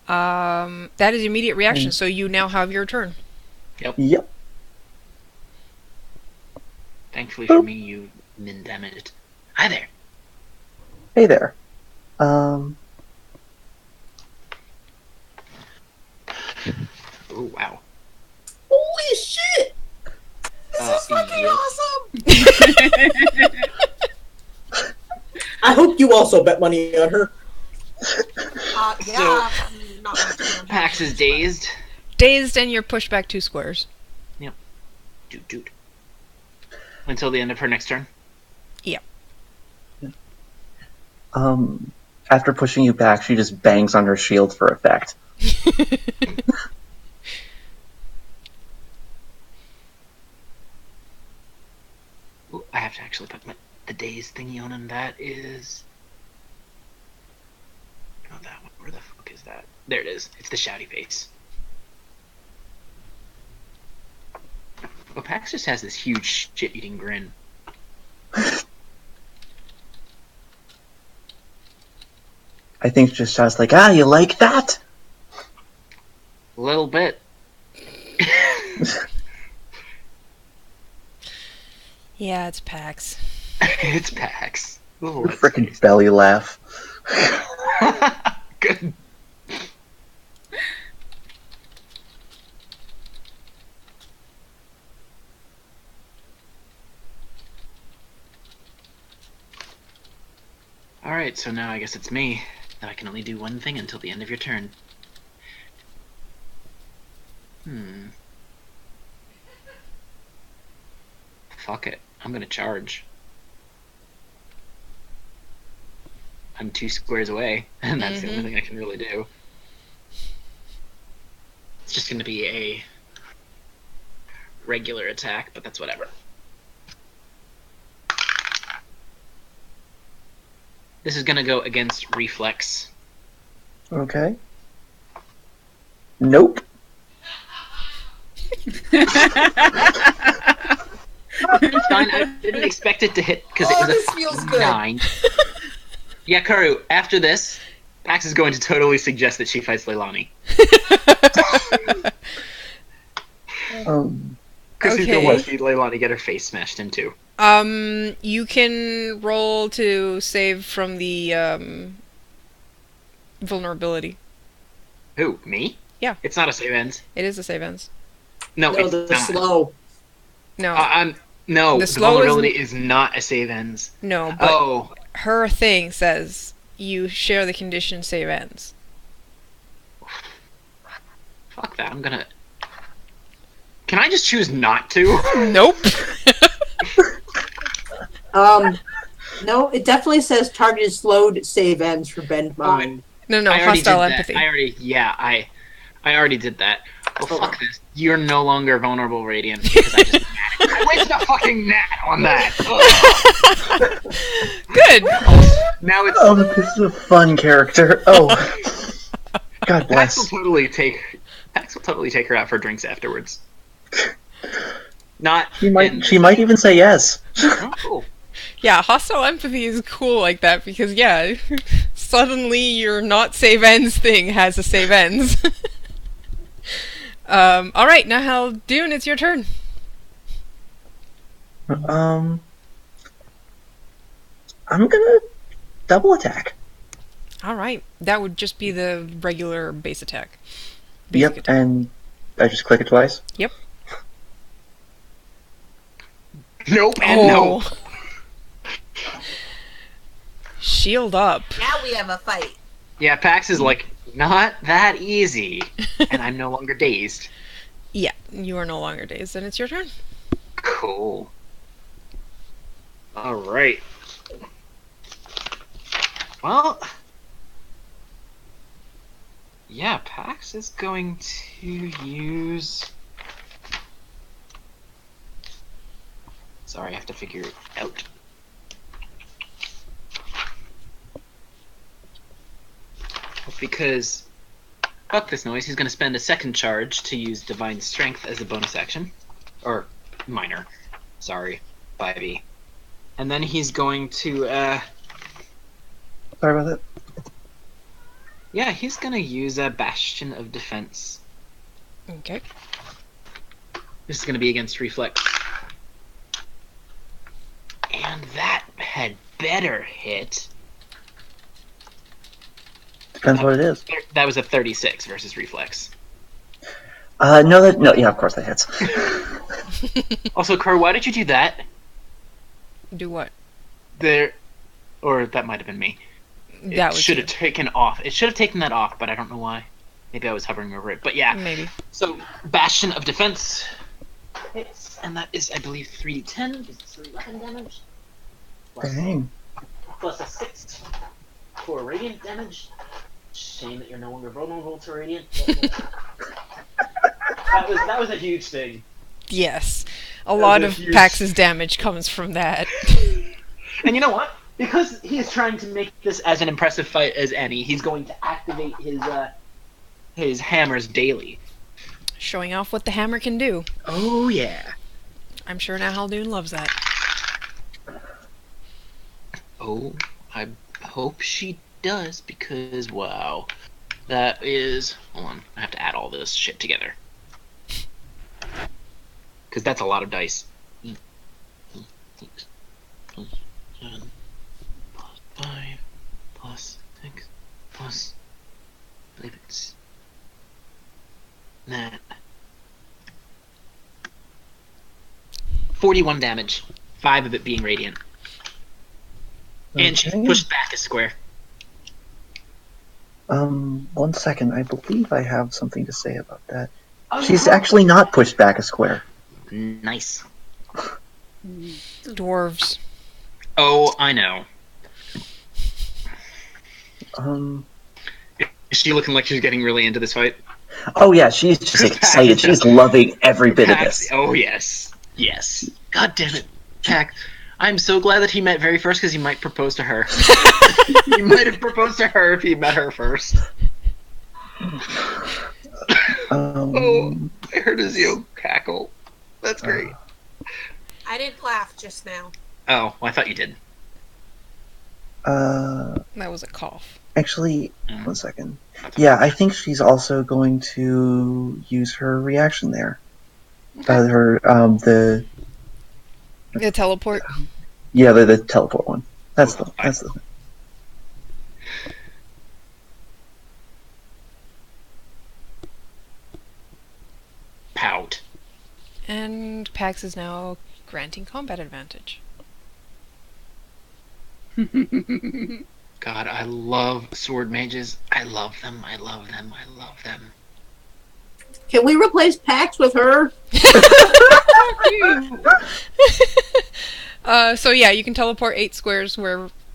That is immediate reaction, so you now have your turn. Yep. Thankfully for me, you min damaged. Hi there. Hey there. Oh wow. Holy shit! This is fucking yep. awesome! I hope you also bet money on her. Yeah. Not much damage. Pax is dazed. Dazed, and you're pushed back 2 squares. Dude. Until the end of her next turn. After pushing you back, she just bangs on her shield for effect. Ooh, I have to actually put the dazed thingy on, and that is... Not that one. Where the fuck is that? There it is. It's the shouty face. Well, Pax just has this huge shit-eating grin. I think it's just shots like, you like that? A little bit. Yeah, it's Pax. It's Pax. Ooh, that's Freaking belly laugh. good. Alright, so now I guess it's me. Now I can only do one thing until the end of your turn. Fuck it. I'm gonna charge. I'm 2 squares away, and that's the only thing I can really do. It's just gonna be a regular attack, but that's whatever. This is gonna go against reflex. Okay. Nope. It's fine. I didn't expect it to hit because it was this a feels fucking good. 9. Yeah, Karu, after this, Pax is going to totally suggest that she fights Leilani. Because he's gonna want to see Leilani get her face smashed into. You can roll to save from the vulnerability. Who? Me? Yeah. It's not a save ends. It is a save ends. No, No, it's the not. slow. No. No, The the slow vulnerability is is not a save ends. no, but Oh, her thing says you share the condition save ends. fuck that. I'm gonna. Can I just choose not to? Nope. No, it definitely says target is slowed save ends for bend mind. No, I already hostile did empathy. that. I already did that. Well, Oh. fuck this. You're no longer vulnerable, Radiant, because I just I wasted a fucking nat on that. Ugh. Good. Now it's Oh, this is a fun character. Oh, God Pax will bless. totally take her out for drinks afterwards. Not She in might. the She might same- even say yes. Oh, cool. Yeah, hostile empathy is cool like that because yeah, suddenly your not save ends thing has a save ends. All right, now Dune, it's your turn. I'm gonna double attack. All right, that would just be the regular base attack. Basic Yep, attack. and I just click it twice. Yep. Nope and no. Shield up. Now we have a fight. Yeah, Pax is like, not that easy. And I'm no longer dazed. Yeah, you are no longer dazed, and it's your turn. Cool. Alright. Well. Yeah, Pax is going to use. Sorry, I have to figure it out. Because fuck this noise, he's going to spend a second charge to use Divine Strength as a bonus action. Or minor. Sorry. 5e. And then he's going to, Sorry about that. yeah, he's going to use a Bastion of Defense. Okay. This is going to be against Reflex. And that had better hit. Depends what it is. That was a 36 versus Reflex. No, yeah, of course that hits. Also, Crow, why did you do that? Do what? Or that might have been me. That It was should you. have taken off. It should have taken that off, but I don't know why. Maybe I was hovering over it. But yeah. Maybe. So, Bastion of Defense hits, and that is, I believe, 3d10. It's 11 damage. Dang. Plus a 6 for radiant damage. Shame that you're no longer vulnerable to radiant. That was a huge thing. Yes. A lot was of a huge- Pax's damage comes from that. And you know what? Because he is trying to make this as an impressive fight as any, he's going to activate his hammers daily. Showing off what the hammer can do. Oh yeah. I'm sure now Haldun loves that. Oh, I hope she does, because wow. That is... Hold on, I have to add all this shit together. Because that's a lot of dice. 8, 6, plus 7, plus 5, plus 6, plus... I believe it's... that. 41 damage. 5 of it being radiant. And she's Okay. pushed back a square. 1 second. I believe I have something to say about that. Oh, She's actually not pushed back a square. Nice. Dwarves. Oh, I know. Is she looking like she's getting really into this fight? Oh yeah, she's just excited. She's loving every bit of this. Oh, yes. Yes. God damn it. Pack. I'm so glad that he met very first, because he might propose to her. He might have proposed to her if he met her first. Oh, I heard his yo cackle. That's great. I didn't laugh just now. Oh, well, I thought you did. That was a cough. Actually, 1 second. Yeah, I think she's also going to use her reaction there. The teleport. the teleport one. That's the. Pout. And Pax is now granting combat advantage. God, I love sword mages. I love them. I love them. I love them. Can we replace Pax with her? So yeah, you can teleport 8 squares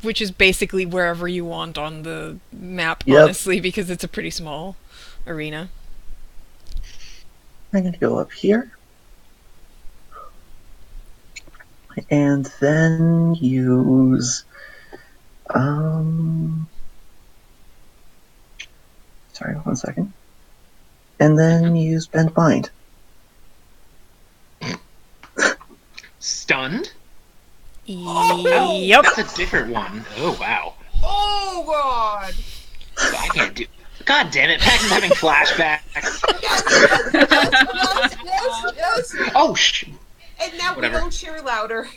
which is basically wherever you want on the map, Yep. honestly, because it's a pretty small arena. I'm going to go up here. And then use... Sorry, 1 second. And then use Bend Bind. Stunned? Yep. That's a different one. Oh, wow. Oh God! I can't do... God damn it, Pax is having flashbacks. Yes. Oh, And now Whatever. we don't cheer louder.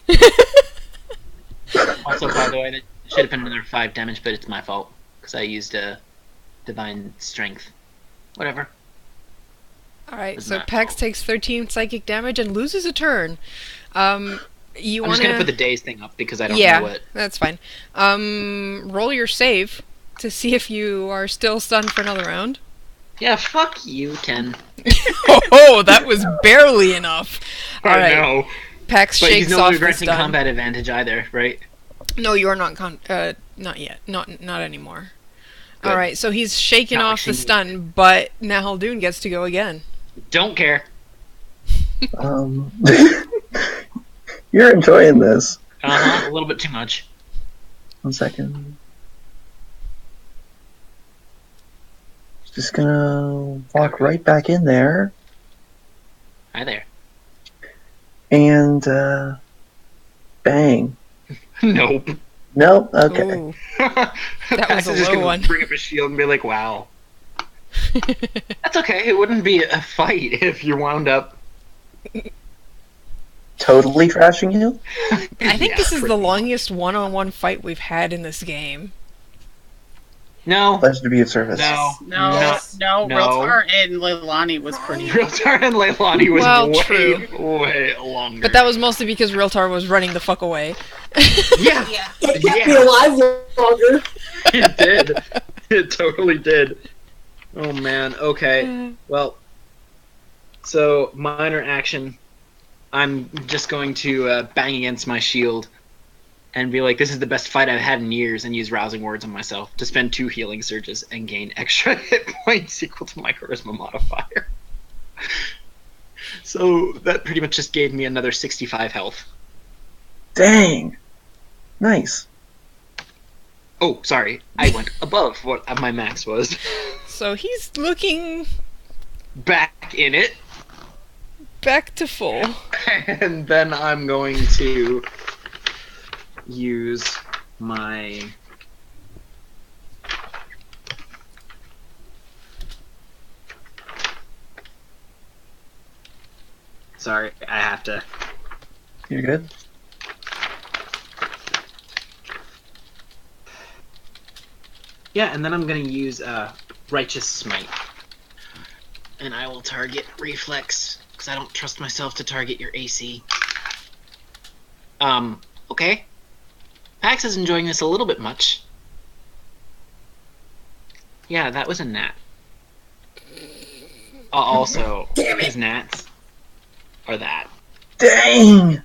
Also, by the way, that should have been another 5 damage, but it's my fault. Because I used a divine strength. Whatever. Alright, It's so not Pax fault. takes 13 psychic damage and loses a turn. You I'm wanna... just gonna put the days thing up because I don't yeah, know what... that's fine. Roll your save to see if you are still stunned for another round. Yeah, fuck you, 10. Oh, that was barely enough. I Alright, know. Pax But he's shakes no off longer the granting stun. combat advantage either, right? No, you are not not yet. Not anymore. Good. Alright, so he's shaking Not off the actually- stun, but now Haldoon gets to go again. Don't care. You're enjoying this. A little bit too much. 1 second. Just gonna walk right back in there Hi there. and bang. Nope. Nope. Okay. Ooh. Pax was a is just low gonna one. bring up a shield and be like, wow. That's okay. It wouldn't be a fight if you wound up... Totally trashing you? I think Yeah, this is pretty the much. longest one-on-one fight we've had in this game. No. Pleasure to be of service. No. No, no, No. Ryl'tar and Leilani was pretty. Ryl'tar and Leilani was Well, way, true. way longer. But that was mostly because Ryl'tar was running the fuck away. Yeah, Yeah. It kept Yeah. me alive longer. it did. It totally did. Oh, man. Okay. Well, so minor action. I'm just going to bang against my shield and be like, this is the best fight I've had in years, and use rousing words on myself to spend 2 healing surges and gain extra hit points equal to my charisma modifier. So that pretty much just gave me another 65 health. Dang. Nice. Oh, sorry. I went above what my max was. So he's looking Back in it. back to full. And then I'm going to use my... Sorry, I have to... You're good? Yeah, and then I'm going to use Righteous Smite. And I will target Reflex, because I don't trust myself to target your AC. Okay. Pax is enjoying this a little bit much. Yeah, that was a gnat. Also, his gnats are that. Dang!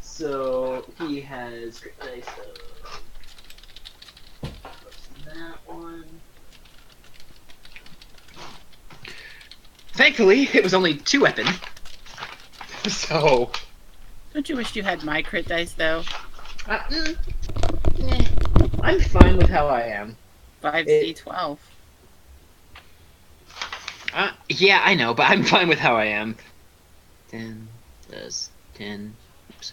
So, he has crit dice of... that one. Thankfully, it was only 2 weapon. So... Don't you wish you had my crit dice though? I'm fine with how I am. 5d12. Yeah, I know, but I'm fine with how I am. 10 plus 10. Oops.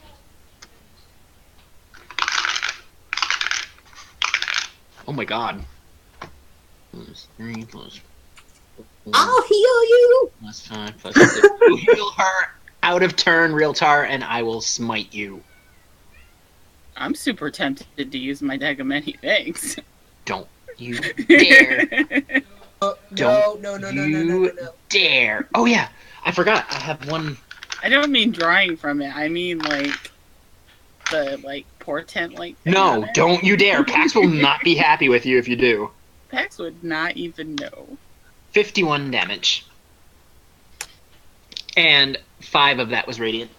Oh my god. Plus 3 plus 4 I'll heal you. plus 5 plus 6. You heal her out of turn, Ryl'tar, and I will smite you. I'm super tempted to use my deck of many things. Don't you dare. No, Don't no, you dare. Oh yeah, I forgot. I have one I don't mean drawing from it. I mean like the portent thing on No, it. don't you dare. Pax will not be happy with you if you do. Pax would not even know. 51 damage. And 5 of that was radiant.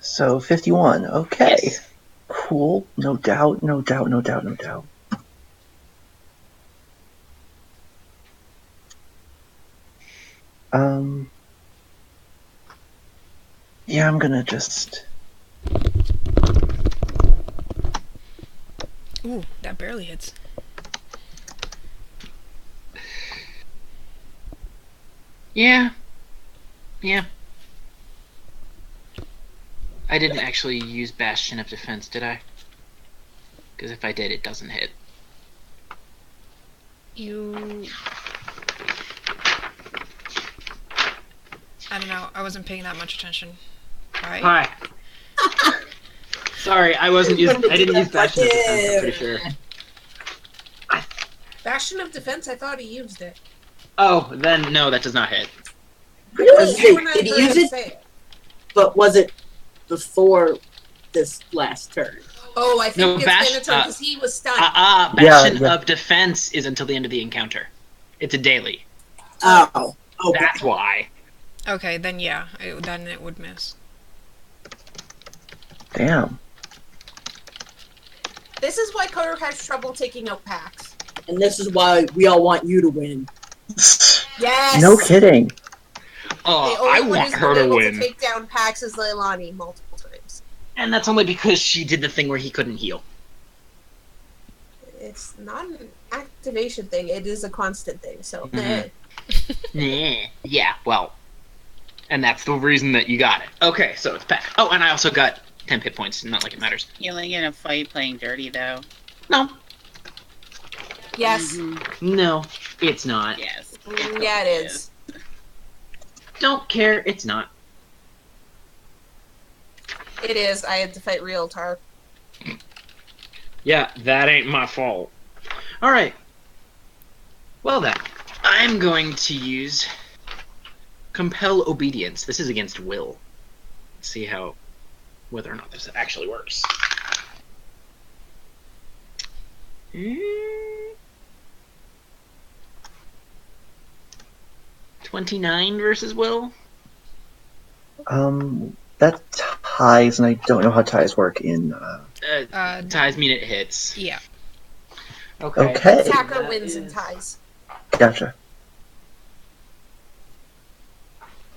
So 51. Okay. Yes. Cool. No doubt. No doubt. No doubt. No doubt. Yeah, I'm gonna just. Ooh, that barely hits. Yeah. Yeah. I didn't actually use Bastion of Defense, did I? Because if I did, it doesn't hit. You... I don't know. I wasn't paying that much attention. Right? Hi. Sorry, I wasn't using. I didn't use Bastion of Defense. I'm pretty sure. Bastion of Defense, I thought he used it. Oh, then no, that does not hit. Hey, When I did he heard use him it? say it. But was it before this last turn? Oh, I think No, it's Venator because he was stunned. Bastion Yeah. of Defense is until the end of the encounter. It's a daily. Oh, okay. That's why. Okay, then yeah. Then it would miss. Damn. This is why Coder has trouble taking out packs. And this is why we all want you to win. Yes! No kidding. The Oh, I only one want who's her been to able win. to take down packs is Leilani multiple times. And that's only because she did the thing where he couldn't heal. It's not an activation thing, it is a constant thing, so Mhm. Yeah, well. And that's the reason that you got it. Okay, so it's back. Oh, and I also got 10 hit points. Not like it matters. Healing in a fight playing dirty though. No. Yes. No, it's not. Yes. Yeah, it is. Don't care, it's not. It is. I had to fight Ryl'tar. Yeah, that ain't my fault. Alright. Well then, I'm going to use Compel Obedience. This is against will. Let's see whether or not this actually works. 29 versus will? That ties, and I don't know how ties work in. Ties mean it hits. Yeah. Okay. Okay. Attacker That wins in is- ties. Gotcha.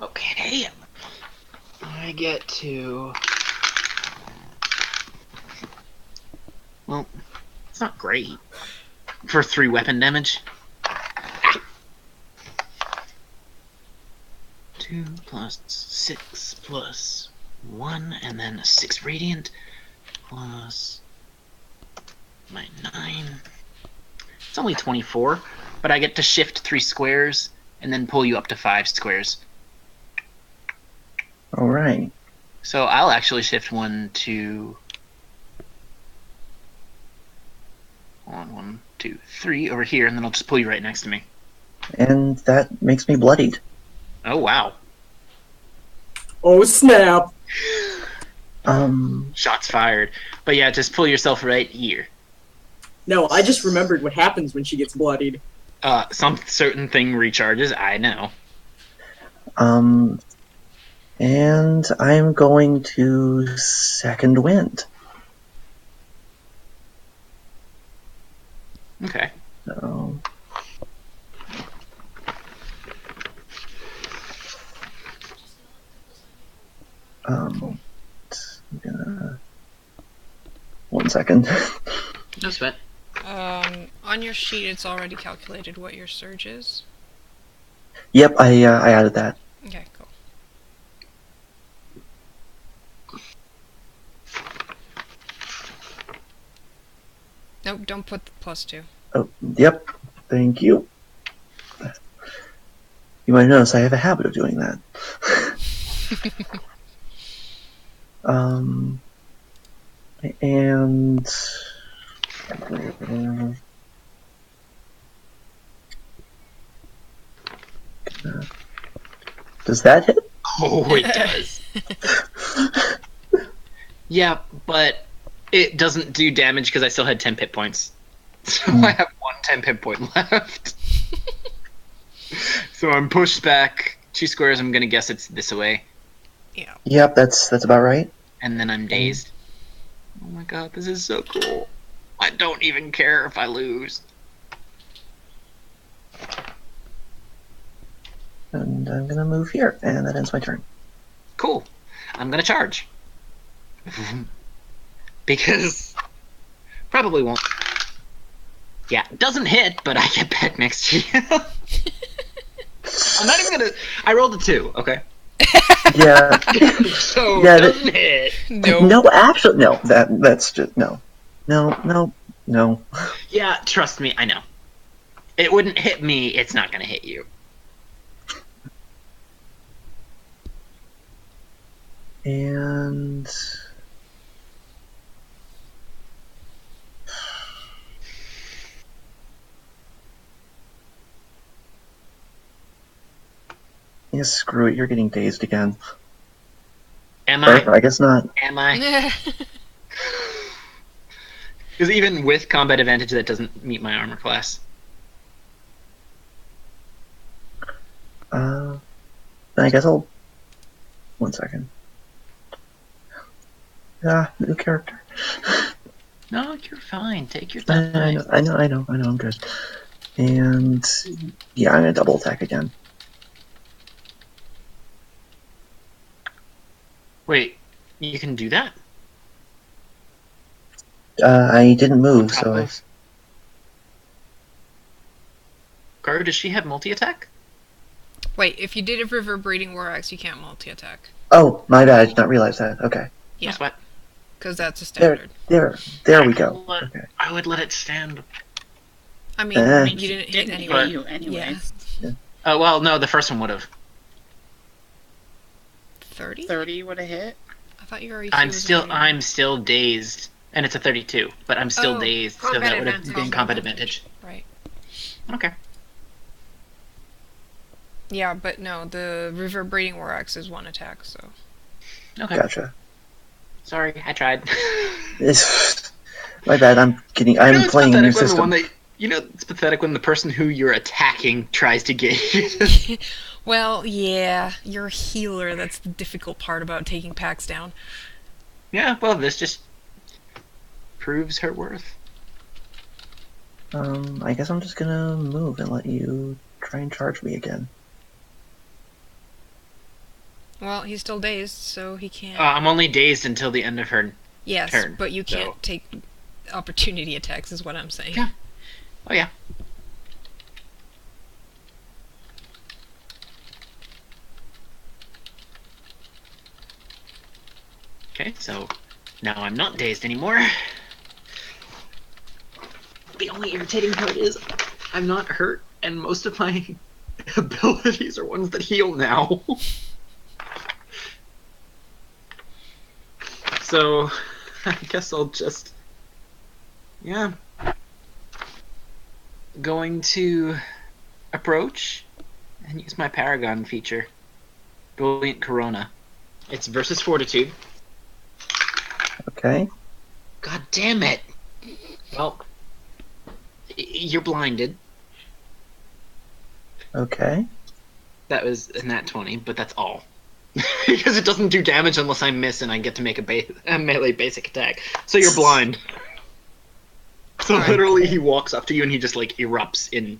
Okay. I get to... Well, it's not great. For 3 weapon damage. 2 plus 6 plus 1, and then 6 radiant plus my 9. It's only 24, but I get to shift 3 squares and then pull you up to 5 squares. All right. So I'll actually shift 1, 2, 1, 2, 3 over here, and then I'll just pull you right next to me. And that makes me bloodied. Oh wow! Oh, snap. Shots fired. But yeah, just pull yourself right here. No, I just remembered what happens when she gets bloodied. Some certain thing recharges. I know. And I'm going to second wind. Okay. So. I'm gonna... 1 second. No sweat. On your sheet, it's already calculated what your surge is. Yep, I added that. Okay, cool. Nope, don't put the +2. Oh, yep. Thank you. You might notice I have a habit of doing that. And Does that hit? Oh, it does. Yeah, but it doesn't do damage because I still had 10 hit points. So I have 1 hit point left. So I'm pushed back 2 squares. I'm going to guess it's this way. Yeah. Yep, that's about right. And then I'm dazed. Oh my god, this is so cool. I don't even care if I lose. And I'm gonna move here, and that ends my turn. Cool. I'm going to charge. Because probably won't. Yeah, doesn't hit, but I get back next to you. I'm not even gonna. I rolled a 2. Okay. Yeah. So Yeah, doesn't hit. No, actually, no. That's just no. Yeah, trust me, I know. It wouldn't hit me. It's not gonna hit you. And yeah, screw it. You're getting dazed again. Am Or, I? I guess not. Am I? Because even with combat advantage, that doesn't meet my armor class. I guess I'll. 1 second. New character. No, you're fine. Take your time. I know. I'm good. And yeah, I'm gonna double attack again. Wait, you can do that? I didn't move, so I. Garu, does she have multi-attack? Wait, if you did a reverberating war axe, you can't multi-attack. Oh, my bad. I did not realize that. Okay. Yeah. That's what. Because that's a standard. There we go. Okay. I would let it stand. I mean, you didn't hit Didn't anyway. hit you anyways. Yeah. Well, no, the first one would have. 30? 30 would have hit. I thought you already. I'm still dazed, and it's a 32, but I'm still dazed, so that would have been combat advantage. Right. Okay. Yeah, but no, the reverberating war axe is 1 attack, so. Okay. Gotcha. Sorry, I tried. It's my bad. I'm playing a new system. It's pathetic when the person who you're attacking tries to get you. Well, yeah, you're a healer. That's the difficult part about taking packs down. Yeah, well, this just proves her worth. I guess I'm just gonna move and let you try and charge me again. Well, he's still dazed, so he can't. I'm only dazed until the end of her yes, turn. but you can't take opportunity attacks, is what I'm saying. Yeah. Oh, yeah. Okay, so now I'm not dazed anymore. The only irritating part is I'm not hurt, and most of my abilities are ones that heal now. So, I guess I'll just... Yeah. Going to approach and use my Paragon feature. Brilliant Corona. It's versus Fortitude. Okay. God damn it! Well, you're blinded. Okay. That was a nat 20, but that's all. Because it doesn't do damage unless I miss and I get to make a melee basic attack. So you're blind. So literally he walks up to you and he just like erupts in...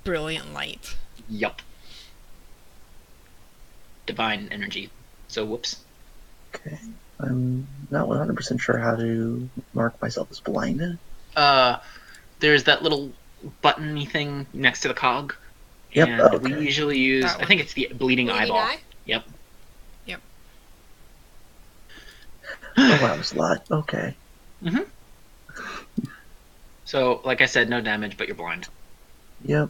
Brilliant light. Yup. Divine energy. So whoops. Okay. I'm not 100% sure how to mark myself as blinded. There's that little button-y thing next to the cog. Yep, And okay. we usually use... I think it's the bleeding eyeball. Eye? Yep. Oh wow, there's a lot. Okay. Mm-hmm. So, like I said, no damage, but you're blind. Yep.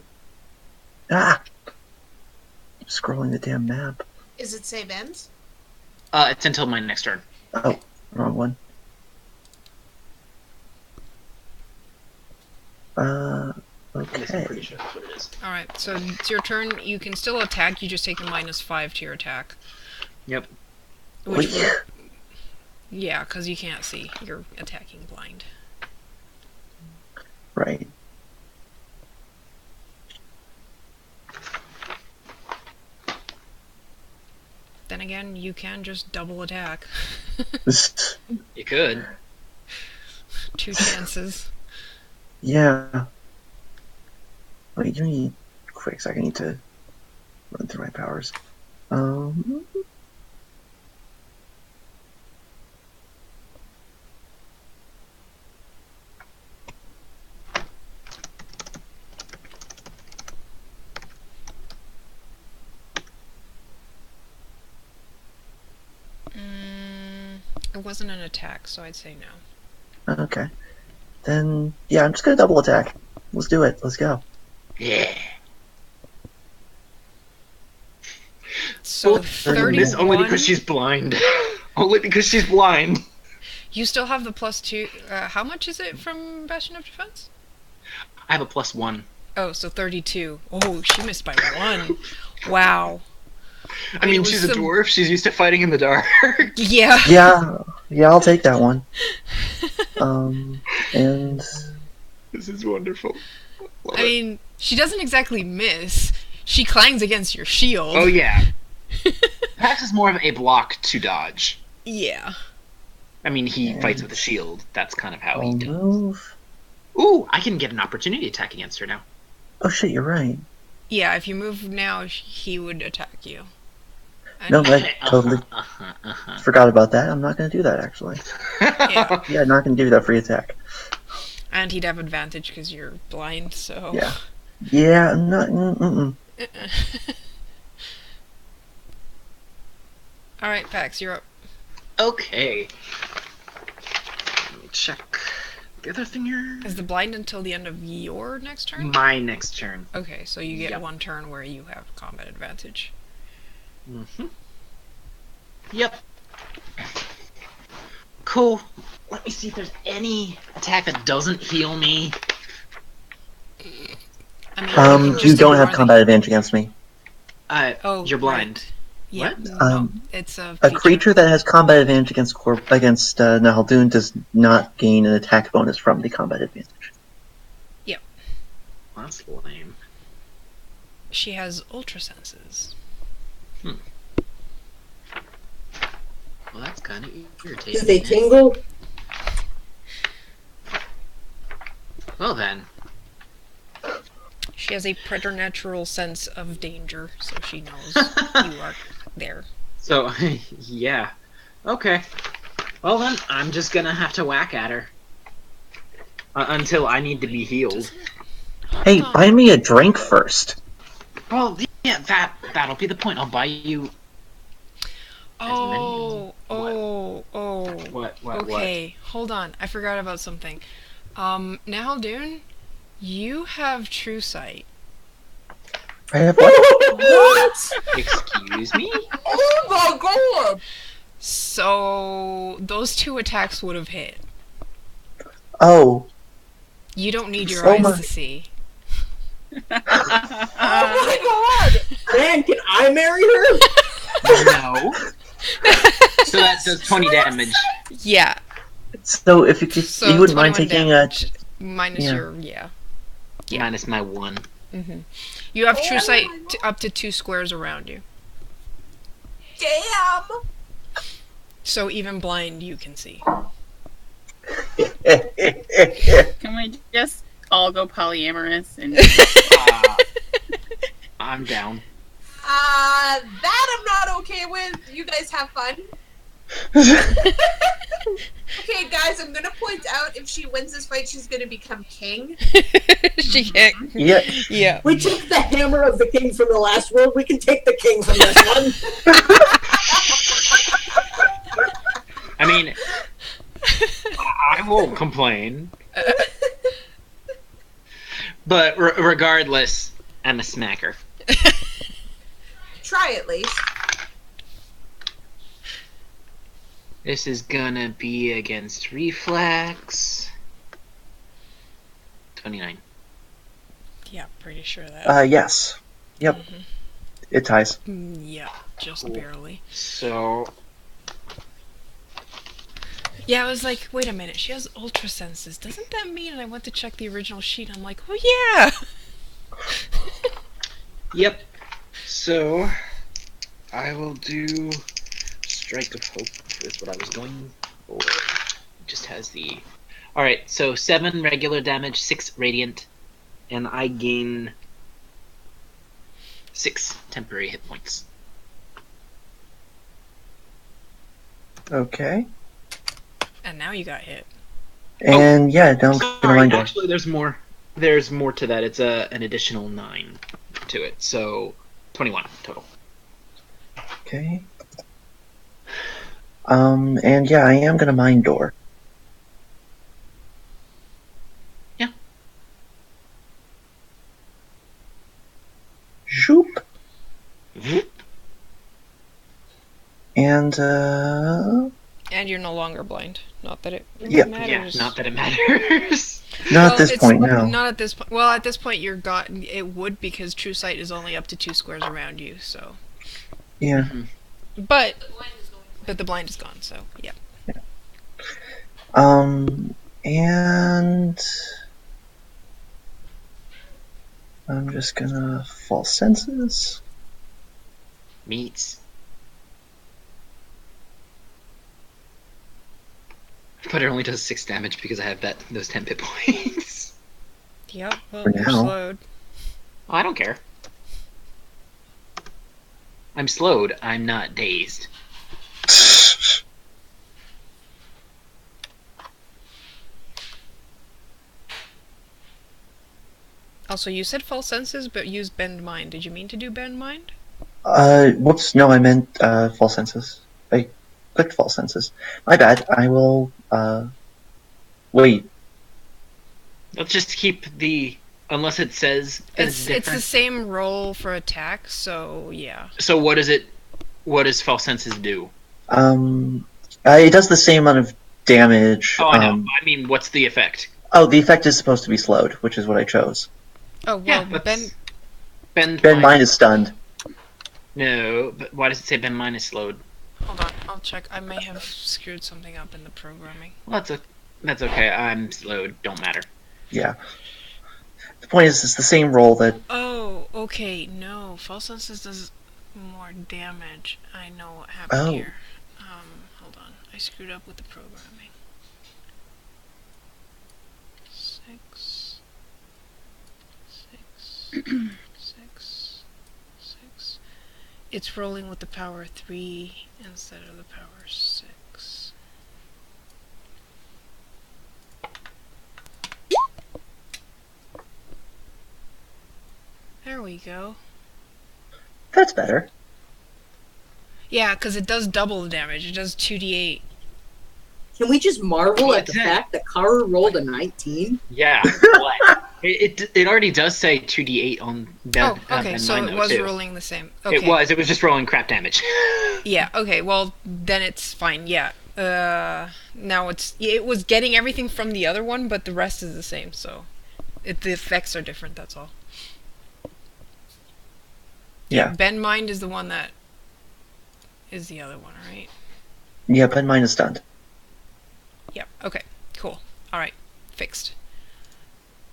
Ah! I'm scrolling the damn map. Is it save ends? It's until my next turn. Oh, wrong one. At least I'm Okay. pretty sure that's what it is. Alright, so it's your turn. You can still attack, you just take a -5 to your attack. Yep. Which Wait. would, yeah, because you can't see. You're attacking blind. Right. Then again, you can just double attack. You could. 2 chances. Yeah. Wait, give me a quick second. I need to run through my powers. Um. It wasn't an attack, so I'd say no. Okay. Then, yeah, I'm just gonna double attack. Let's do it. Let's go. Yeah. So Well, 31. This only because she's blind. Only because she's blind. You still have the +2. How much is it from Bastion of Defense? I have a +1. Oh, so 32. Oh, she missed by 1. Wow. I mean, it was she's a some- dwarf. She's used to fighting in the dark. Yeah. Yeah, I'll take that one. And This is wonderful. Love I it. mean, she doesn't exactly miss. She clangs against your shield. Oh yeah. Pax is more of a block to dodge. Yeah. I mean, he Yeah. fights with a shield. That's kind of how I'll he does. move. Ooh, I can get an opportunity attack against her now. Oh shit, you're right. Yeah, if you move now, he would attack you. And No, I totally forgot about that. I'm not gonna do that actually. Yeah. Yeah, I'm not gonna give you that free attack. And he'd have advantage because you're blind, so... Yeah. Yeah, I'm not. Alright, Pax, you're up. Okay. Let me check the other thing here. Is the blind until the end of your next turn? My next turn. Okay, so you get Yep. 1 turn where you have combat advantage. Mm-hmm. Yep. Cool. Let me see if there's any attack that doesn't heal me. I mean, You just don't have ignore combat advantage against me. Oh, You're blind. right. Yeah, What? no, it's a A feature. creature that has combat advantage against Nahaldun does not gain an attack bonus from the combat advantage. That's lame. She has ultra senses. Well, that's kind of irritating. Do they tingle? Well then. She has a preternatural sense of danger, so she knows you are there. So, yeah. Okay. Well then, I'm just gonna have to whack at her. Until I need to be healed. Hey, buy me a drink first. Well, yeah, that'll be the point. I'll buy you... Oh, What? okay, hold on. I forgot about something. Nahaldun, you have true sight. I have what? What? Excuse me? Oh my god! So, those 2 attacks would have hit. Oh, You don't need your So eyes much. to see. Oh my god! Man, can I marry her? No. So that does 20 damage. Yeah. so if you could, So you wouldn't mind 21 taking damage, minus yeah. your Yeah. Minus my 1. You have true Oh sight my God. up to 2 squares around you. Damn! So even blind, you can see. Can we just all go polyamorous and I'm down. That I'm not okay with. You guys have fun. Okay, guys, I'm gonna point out if she wins this fight, she's gonna become king. She can't. Yeah. Yeah. We took the hammer of the king from the last world. We can take the king from this one. I mean, I won't complain. But regardless, I'm a smacker. Try at least. This is gonna be against reflex. 29. Yeah, pretty sure that. Yes. Yep. Mhm. It ties. Yeah, just Cool. barely. So Yeah, I was like, wait a minute, she has ultra senses. Doesn't that mean? And I went to check the original sheet. I'm like, oh yeah. yep. So I will do Strike of Hope is what I was going for. It just has the. All right, so 7 regular damage, 6 radiant, and I gain 6 temporary hit points. Okay. And now you got hit. And yeah, now I'm gonna Sorry, mind door. actually, there's more. There's more to that. It's an additional 9 to it, so 21 total. Okay. And yeah, I am gonna mind door. Yeah. Shoop. Mhm. And And you're no longer blind. Not that it Yep. matters. Yeah, not that it matters. not at this it's point now. Not at this point. Well, at this point, you're got. It would because True Sight is only up to 2 squares around you. So, Yeah. but the blind is gone. So yeah. And I'm just gonna false senses. Meats. But it only does 6 damage because I have those 10 hit points. Yep. Well, For you're now. slowed. Oh, I don't care. I'm slowed. I'm not dazed. Also, you said false senses, but used bend mind. Did you mean to do bend mind? Whoops, no, I meant false senses. I clicked false senses. My bad. I will wait. Let's just keep the. Unless it says that it's It's different. the same roll for attack. So yeah. So what is it? What does false senses do? It does the same amount of damage. Oh, I know. I mean, what's the effect? Oh, the effect is supposed to be slowed, which is what I chose. Oh well, Yeah, that's- bend. Ben mine is stunned. No, but why does it say bend mine is slowed? Hold on, I'll check. I may have screwed something up in the programming. Well, that's okay. I'm slowed. Don't matter. Yeah. The point is, it's the same roll that. Oh, okay. No, false senses does more damage. I know what happened Oh. here. Hold on. I screwed up with the programming. 6, 6, 6. It's rolling with the power 3 instead of the power 6. There we go. That's better. Yeah, because it does double the damage. It does 2d8. Can we just marvel at the What's that? fact that Karu rolled a 19? Yeah. What? It already does say 2d8 on Oh, okay, bend so mine, it though, was too. rolling the same. Okay. It was. It was just rolling crap damage. Yeah, okay, well, then it's fine, yeah. Now it was getting everything from the other one, but the rest is the same, so the effects are different, that's all. Yeah. Bend Mind is the one that is the other one, right? Yeah, Ben mine is stunned. Yep, okay, cool. Alright, fixed.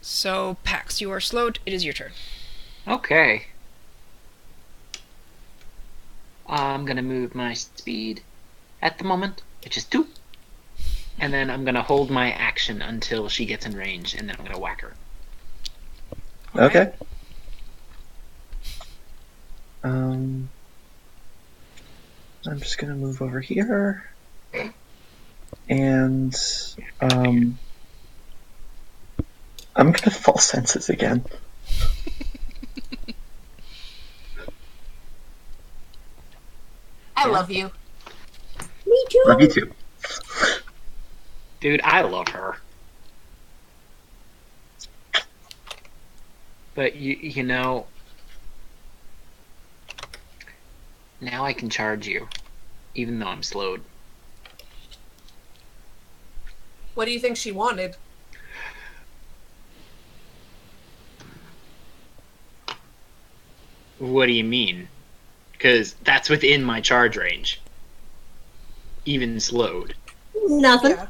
So, Pax, you are slowed. It is your turn. Okay. I'm gonna move my speed at the moment, which is 2. And then I'm gonna hold my action until she gets in range, and then I'm gonna whack her. Alright. Okay. I'm just gonna move over here. And I'm gonna false senses again. I love you. Me too. Love you too. Dude, I love her. But you know, now I can charge you, even though I'm slowed. What do you think she wanted? What do you mean? Because that's within my charge range. Even slowed. Nothing. Yeah.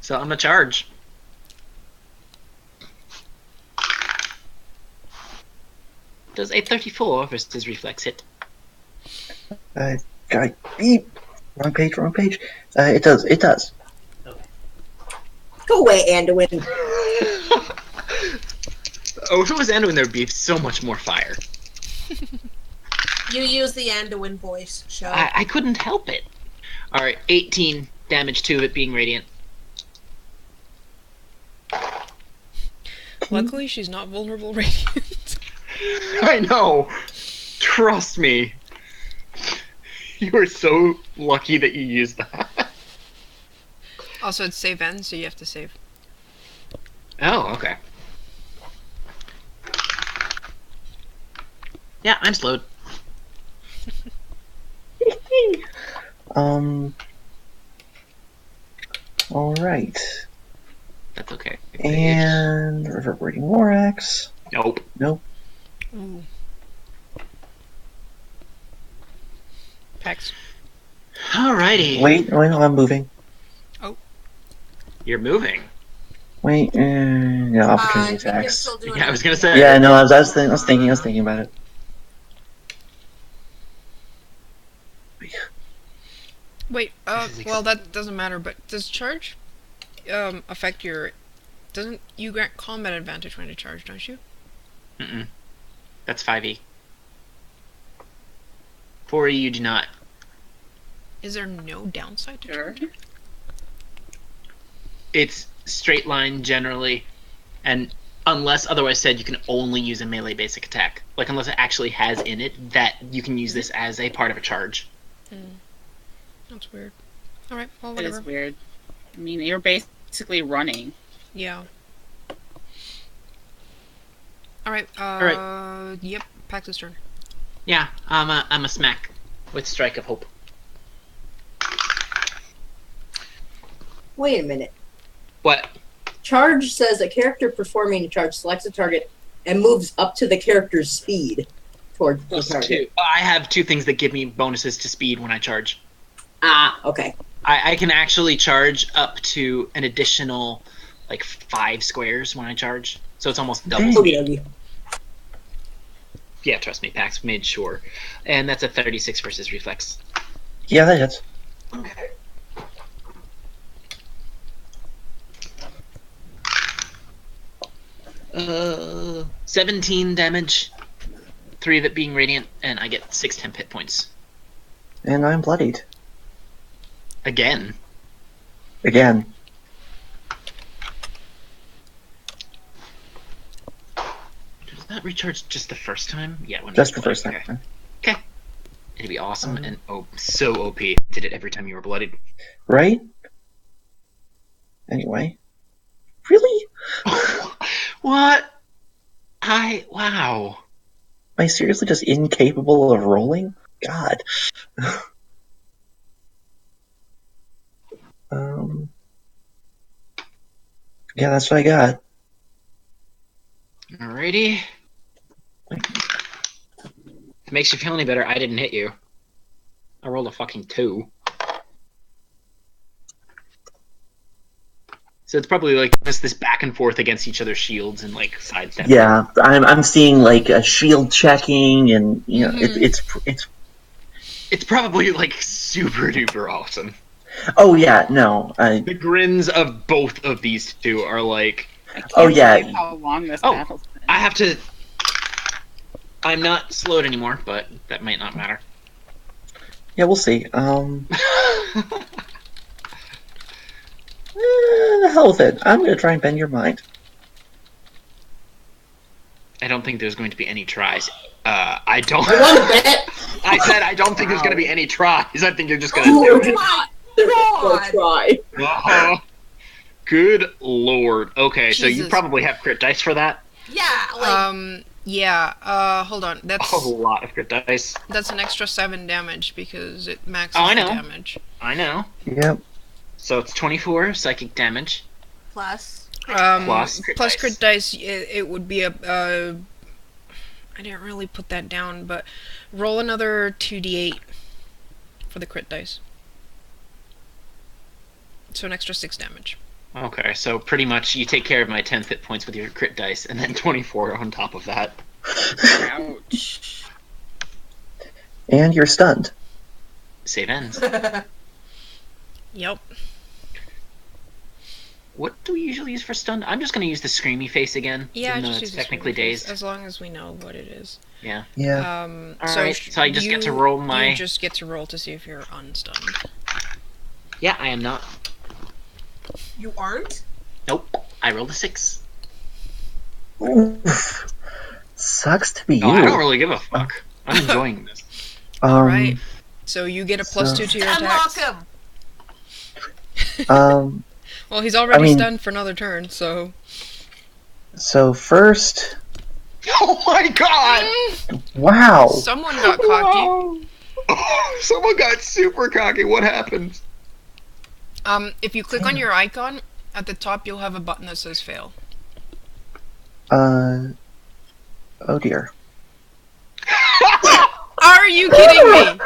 So I'm gonna charge. Does a 34 versus reflex hit? Beep. Wrong page. It does. Go away, Anduin. Oh, if it was Anduin, there would be so much more fire. You use the Anduin voice, show. I couldn't help it. Alright, 18 damage to it being radiant. Luckily, she's not vulnerable radiant. I know! Trust me. You are so lucky that you used that. Also, it's save end, so you have to save. Oh, okay. Yeah, I'm slowed. Alright. That's okay. And reverberating war axe. Nope. Ooh. Pax. Alrighty. Wait, no, I'm moving. You're moving. Wait, yeah, I opportunity think you're attacks. still doing Yeah, I was it. gonna say. Yeah, no, I was thinking about it. Wait, This is well, that doesn't matter, but does charge, affect your... Doesn't you grant combat advantage when you charge, don't you? Mm-mm. That's 5e. 4e, you do not. Is there no downside to Sure. charge? It's straight line generally, and unless otherwise said, you can only use a melee basic attack. Like, unless it actually has in it that you can use this as a part of a charge. That's weird. Alright, well, It whatever. is weird. I mean, you're basically running. Yeah. Alright, yep, Pax's turn. Yeah, I'm a smack with Strike of Hope. Wait a minute. What? Charge says a character performing a charge selects a target and moves up to the character's speed towards the Plus target. 2. I have 2 things that give me bonuses to speed when I charge. Ah, okay. I can actually charge up to an additional, like, 5 squares when I charge. So it's almost double Dang. speed. Okie dokie. Yeah, trust me, Pax made sure. And that's a 36 versus reflex. Yeah, that hits. 17 damage, 3 of it being radiant, and I get 6 temp hit points. And I'm bloodied. Again. Again. Does that recharge just the first time? Yeah, when Just you're the first bloodied. time. Okay. It'd be awesome and so OP. Did it every time you were bloodied. Right? Anyway. Really? What? Wow. Am I seriously just incapable of rolling? God. Yeah, that's what I got. Alrighty. If it makes you feel any better, I didn't hit you. I rolled a fucking 2. So it's probably like just this back and forth against each other's shields and like sidestep. Yeah, I'm seeing like a shield checking, and you know it's It's probably like super duper awesome. Oh yeah, no. The grins of both of these two are like, I can't Oh, yeah. believe how long this Oh. battle's been. I have to. I'm not slowed anymore, but that might not matter. Yeah, we'll see. The hell with it. I'm gonna try and bend your mind. I don't think there's going to be any tries. I don't. I want to bet. I said I don't think there's going to be any tries. I think you're just going Oh to do it. my God. Try. Uh-huh. Good lord. Okay, so you Jesus. probably have crit dice for that. Yeah, like Yeah, hold on. That's A lot of crit dice. that's an extra 7 damage because it maxes Oh, I the know. damage. I know. Yep. So it's 24 psychic damage. plus. Plus plus crit crit dice, it would be a. I didn't really put that down, but roll another 2d8 for the crit dice. So an extra 6 damage. Okay, so pretty much you take care of my 10 hit points with your crit dice, and then 24 on top of that. Ouch. And you're stunned. Save ends. Yep. What do we usually use for stun? I'm just going to use the screamy face again. Yeah, even though just it's use the technically screen face, dazed. as long as we know what it is. Yeah. Yeah. Alright, so I just get to roll my... You just get to roll to see if you're unstunned. Yeah, I am not. You aren't? Nope. I rolled a 6. Oof. Sucks to be you. Oh, I don't really give a fuck. I'm enjoying this. Alright. So you get a plus 2 to your Unlock attacks. him! Well, he's already I mean- stunned for another turn, so... So first, Oh my god! wow. Someone got cocky. Oh, someone got super cocky. What happened? If you click on your icon, at the top you'll have a button that says fail. Oh dear. Are you kidding me?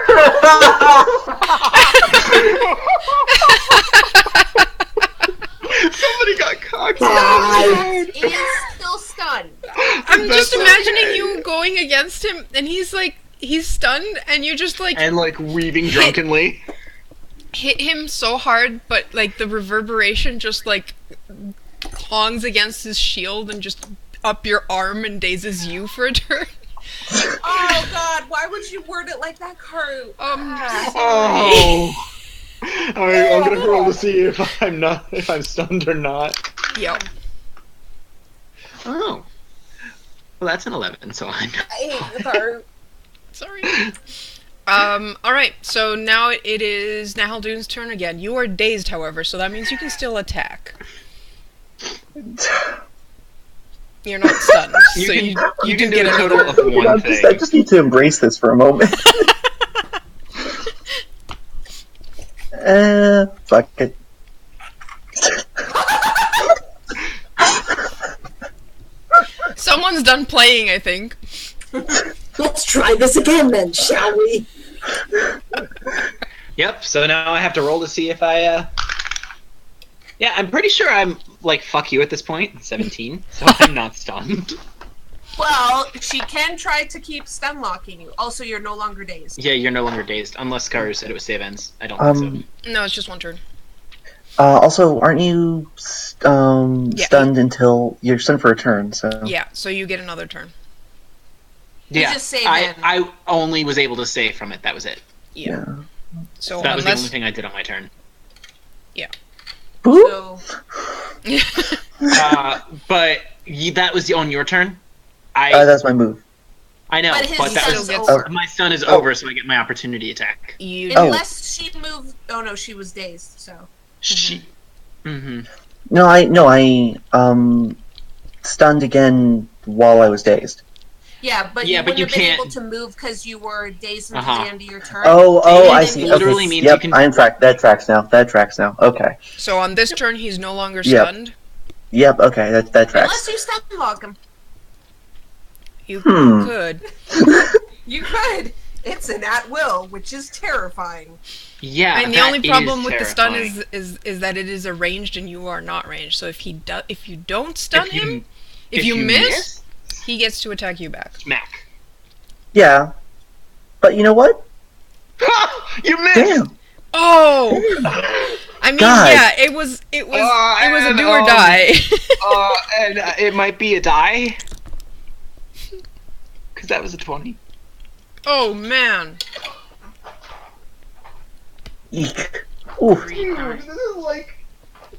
Somebody got cocky. He is still stunned. I'm just That's imagining you going against him, and he's stunned, and you just And like weaving drunkenly. hit him so hard, but like the reverberation just like clongs against his shield and just up your arm and dazes you for a turn. Oh god, why would you word it like that, Karu? Oh. I'm gonna roll to see if I'm stunned or not. Yep. Oh. Well, that's an 11, so I'm. I hate you, Karu. Sorry. Alright, so now it is Nahaldoon's turn again. You are dazed, however, so that means you can still attack. You're not stunned, You so can- you can do do get a total another... of one I thing. just need to embrace this for a moment. Fuck it. Someone's done playing, I think. Let's try this again then, shall we? Yep. So now I have to roll to see if I. Yeah, I'm pretty sure I'm like fuck you at this point. 17, so I'm not stunned. Well, she can try to keep stun locking you. Also, you're no longer dazed. Yeah, you're no longer dazed, unless Karu said it was save ends. I don't think so. No, it's just one turn. Also, aren't you stunned until you're stunned for a turn? So Yeah, so you get another turn. Yeah, just saved I in. I only was able to save from it. That was it. Yeah. So That was the only unless... thing I did on my turn. Boop. So, But that was on your turn. That's my move. I know, but his but that stun's was over. my stun is over, so I get my opportunity attack. You Unless she moved. Oh no, she was dazed. So She. Mm-hmm. No, I stunned again while I was dazed. yeah, but Yeah, you but wouldn't you have been can't- able to move because you were dazed until Uh-huh. the end of your turn. Oh, I Dazed see. literally Okay. means Yep, you can- I'm track. That tracks now. Okay. So on this turn, he's no longer Yep. stunned. Yep. Okay. That Unless tracks. you stun lock him. You Hmm. could. You could. It's an at will, which is terrifying. Yeah, And the that only is problem with the stun terrifying. is that it is a ranged and you are not ranged. So if you don't stun If you- him, if you miss, he gets to attack you back. smack. Yeah. But you know what? You missed. Damn. Oh! I mean, God. yeah, it was a and, do or die. And it might be a die. Because that was a 20. Oh man. Eek. Oof. This is like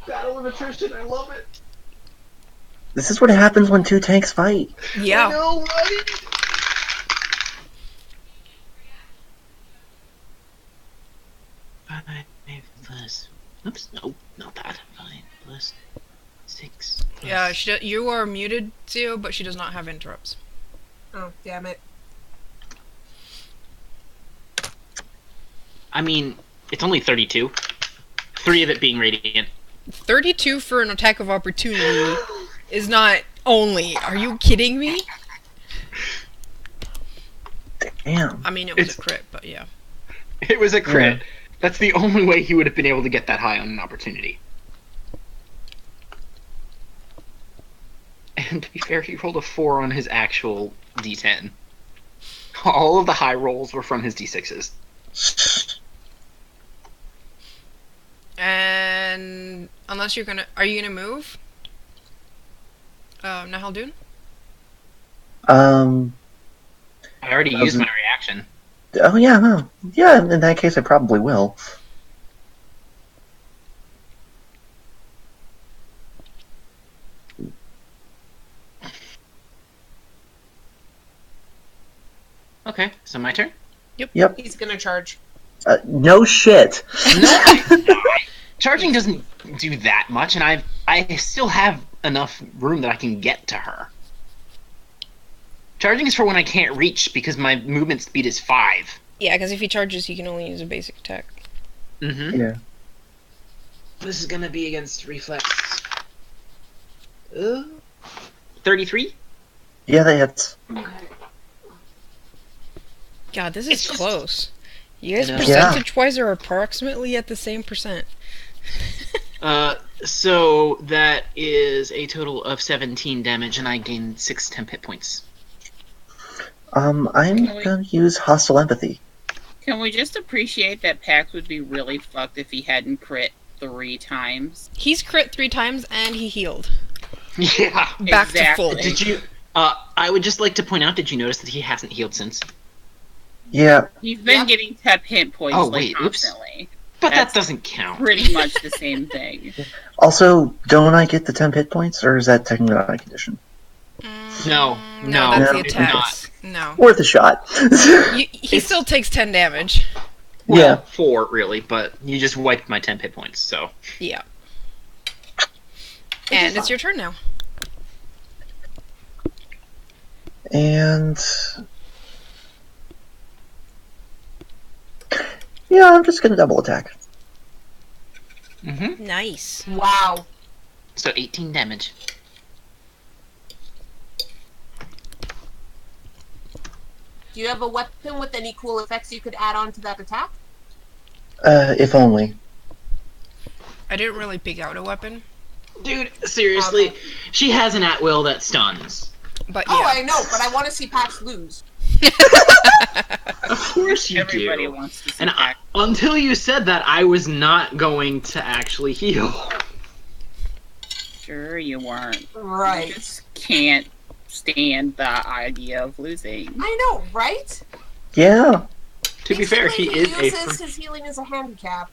battle of attrition. I love it. This is what happens when two tanks fight. Yeah. No, right? Plus. Oops, no, not that. 5 plus 6. Plus... Yeah, you are muted, Zio, but she does not have interrupts. Oh, damn it. I mean, it's only 32. 3 of it being radiant. 32 for an attack of opportunity is not only. Are you kidding me? Damn. I mean, it was a crit, but yeah. It was a crit. Yeah. That's the only way he would have been able to get that high on an opportunity. And to be fair, he rolled a 4 on his actual D10. All of the high rolls were from his D6s. And unless you're gonna, are you gonna move? Nahaldun? I already used my reaction. Oh yeah, no. Yeah, in that case I probably will. Okay, so my turn? Yep. He's gonna charge. No shit. No, charging doesn't do that much, and I still have enough room that I can get to her. Charging is for when I can't reach because my movement speed is 5. Yeah, because if he charges, he can only use a basic attack. Mm-hmm. Yeah. This is gonna be against reflex. 33? Yeah, that hits. God, this is It's just- close. You guys I know. percentage-wise are approximately at the same percent. So that is a total of 17 damage, and I gain 6 temp hit points. I'm gonna use hostile empathy. Can we just appreciate that Pax would be really fucked if he hadn't crit 3 times? He's crit 3 times, and he healed. Yeah. Back to Exactly. full. Did you? I would just like to point out. Did you notice that he hasn't healed since? Yeah. He's been Yeah. getting temp hit points Oh, like wait, oops. constantly. But That's that doesn't count. Pretty much the same thing. Also, don't I get the temp hit points, or is that technically not a condition? No, No, no, that's the it's attacks. No. Worth a shot. He still takes 10 damage. Well, Yeah. 4 really, but you just wiped my temp hit points, so. Yeah. And it's your turn now. And yeah, I'm just gonna double attack. Mm-hmm. Nice. Wow. So 18 damage. Do you have a weapon with any cool effects you could add on to that attack? If only. I didn't really pick out a weapon, Dude, seriously, Okay. she has an at-will that stuns. but Oh, yeah. I know, but I want to see Pax lose. Of course you Everybody do. wants to see And Pax. until you said that, I was not going to actually heal. Sure, you weren't. You Right. just can't stand the idea of losing. I know, right? Yeah. To be fair, he is a... uses his healing as a handicap.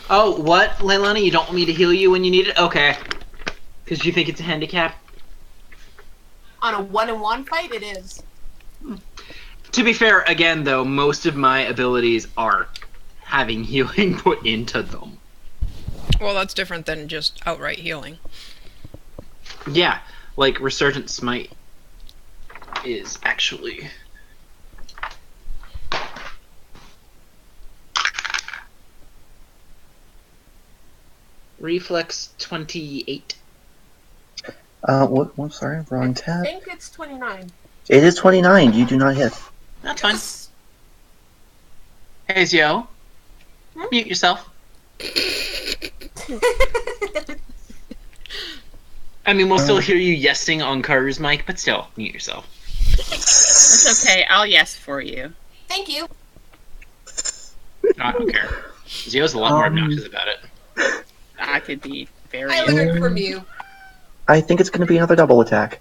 Oh, what, Leilani? You don't want me to heal you when you need it? Okay. Because you think it's a handicap? On a 1-on-1 fight, it is. To be fair, again, though, most of my abilities are having healing put into them. Well, that's different than just outright healing. Yeah, like Resurgent Smite is actually... Reflex 28. What? Sorry, wrong I tab. think it's 29. It is 29. You do not hit. That's fine. Yes. Hey, Zio. Mute yourself. I mean, we'll still hear you yesing on Karu's mic, but still, mute yourself. It's okay, I'll yes for you. Thank you. No, I don't care. Zio's a lot more obnoxious about it. I could be very... I learned from you. I think it's going to be another double attack.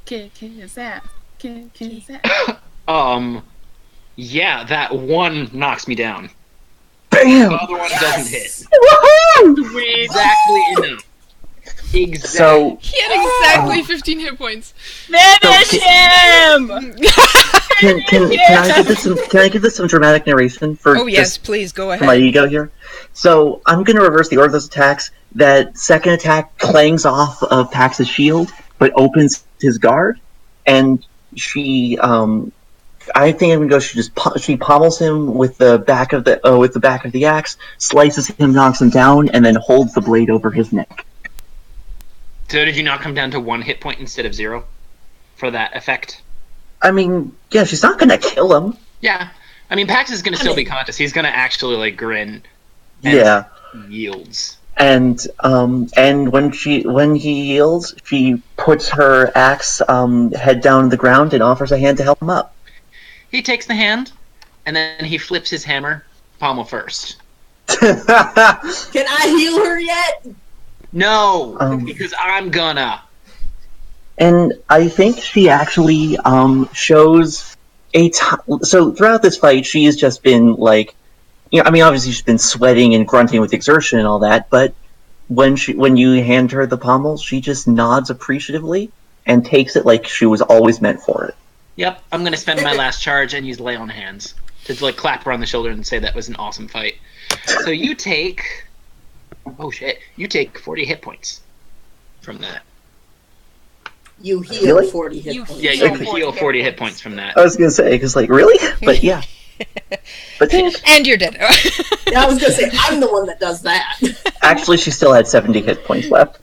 Kick his ass. Kick his ass. Yeah, that one knocks me down. Bam! The other one doesn't hit. Woohoo! Sweet. Exactly enough. Exactly. So, He had exactly 15 hit points. Finish him! can I give this some dramatic narration for Oh yes, just please go for my ahead. ego here? So I'm going to reverse the order of those attacks. That second attack clangs off of Pax's shield, but opens his guard, and she I think I'm gonna go. She pommels him with the back of the axe, slices him, knocks him down, and then holds the blade over his neck. So did you knock him down to 1 hit point instead of 0 for that effect? I mean, yeah, she's not gonna kill him. Yeah. I mean, Pax is gonna still be conscious. He's gonna actually like grin. And Yeah. yields. And when he yields, she puts her axe head down to the ground and offers a hand to help him up. He takes the hand, and then he flips his hammer pommel first. Can I heal her yet? No, because I'm gonna. And I think she actually shows so throughout this fight, she has just been like, I mean, obviously she's been sweating and grunting with exertion and all that, but when you hand her the pommel, she just nods appreciatively and takes it like she was always meant for it. Yep, I'm gonna spend my last charge and use lay on hands to like clap her on the shoulder and say that was an awesome fight. So you take, you take 40 hit points from that. You heal Really? 40 hit points. Yeah, you heal 40 hit points from that. I was gonna say, because like, really? But yeah. But thanks. And you're dead. Yeah, I was gonna say, I'm the one that does that. Actually, she still had 70 hit points left.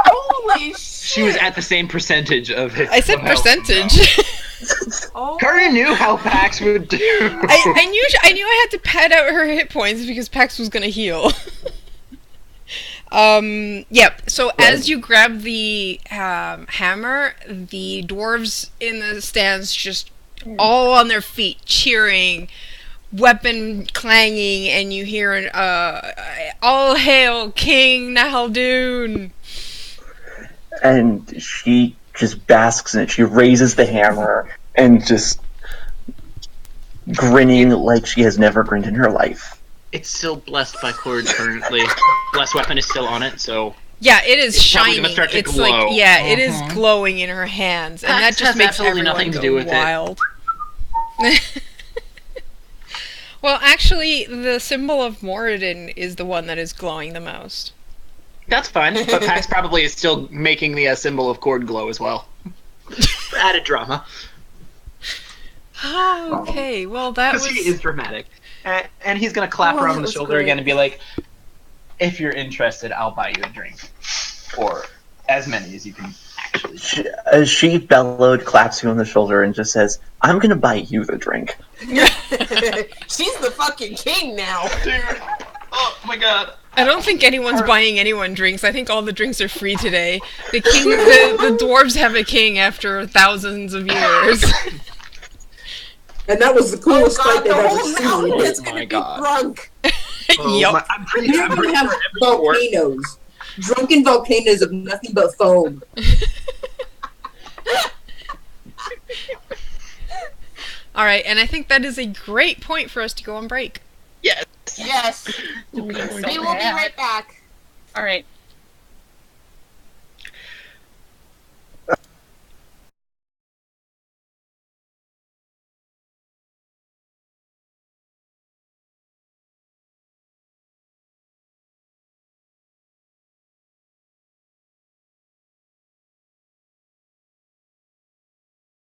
Holy shit! She was at the same percentage of hit. I said percentage. Oh, Curry knew how Pax would do. I knew I had to pad out her hit points because Pax was gonna heal. Yep. So as you grab the hammer, the dwarves in the stands just all on their feet, cheering, weapon clanging, and you hear an "All hail King Nahaldun!" And she just basks in it. She raises the hammer and just grinning like she has never grinned in her life. It's still blessed by Cord currently. Blessed weapon is still on it, so Yeah, it is It's probably shiny. gonna start to It's glow. like it is glowing in her hands, and that That just has makes absolutely everyone nothing to go do with it. wild. Well, actually, the symbol of Moradin is the one that is glowing the most. that's fine. But Pax probably is still making the symbol of Cord glow as well. Added drama. Okay, well that Because was. he is dramatic. And he's going to clap her on the shoulder again and be like, if you're interested, I'll buy you a drink. Or as many as you can actually. She bellowed, claps you on the shoulder, and just says, "I'm gonna buy you the drink." she's the fucking king now. Dude. Oh my god. I don't think anyone's buying anyone drinks. I think all the drinks are free today. The king, the dwarves have a king after thousands of years. And that was the coolest God, fight they've the ever whole mountain seen. is gonna my be God. drunk. Yup. I'm pretty You're gonna have sure every dwarf. volcanoes. Drunken volcanoes of nothing but foam. All right, and I think that is a great point for us to go on break. Yes. Yes. We will be right back. All right.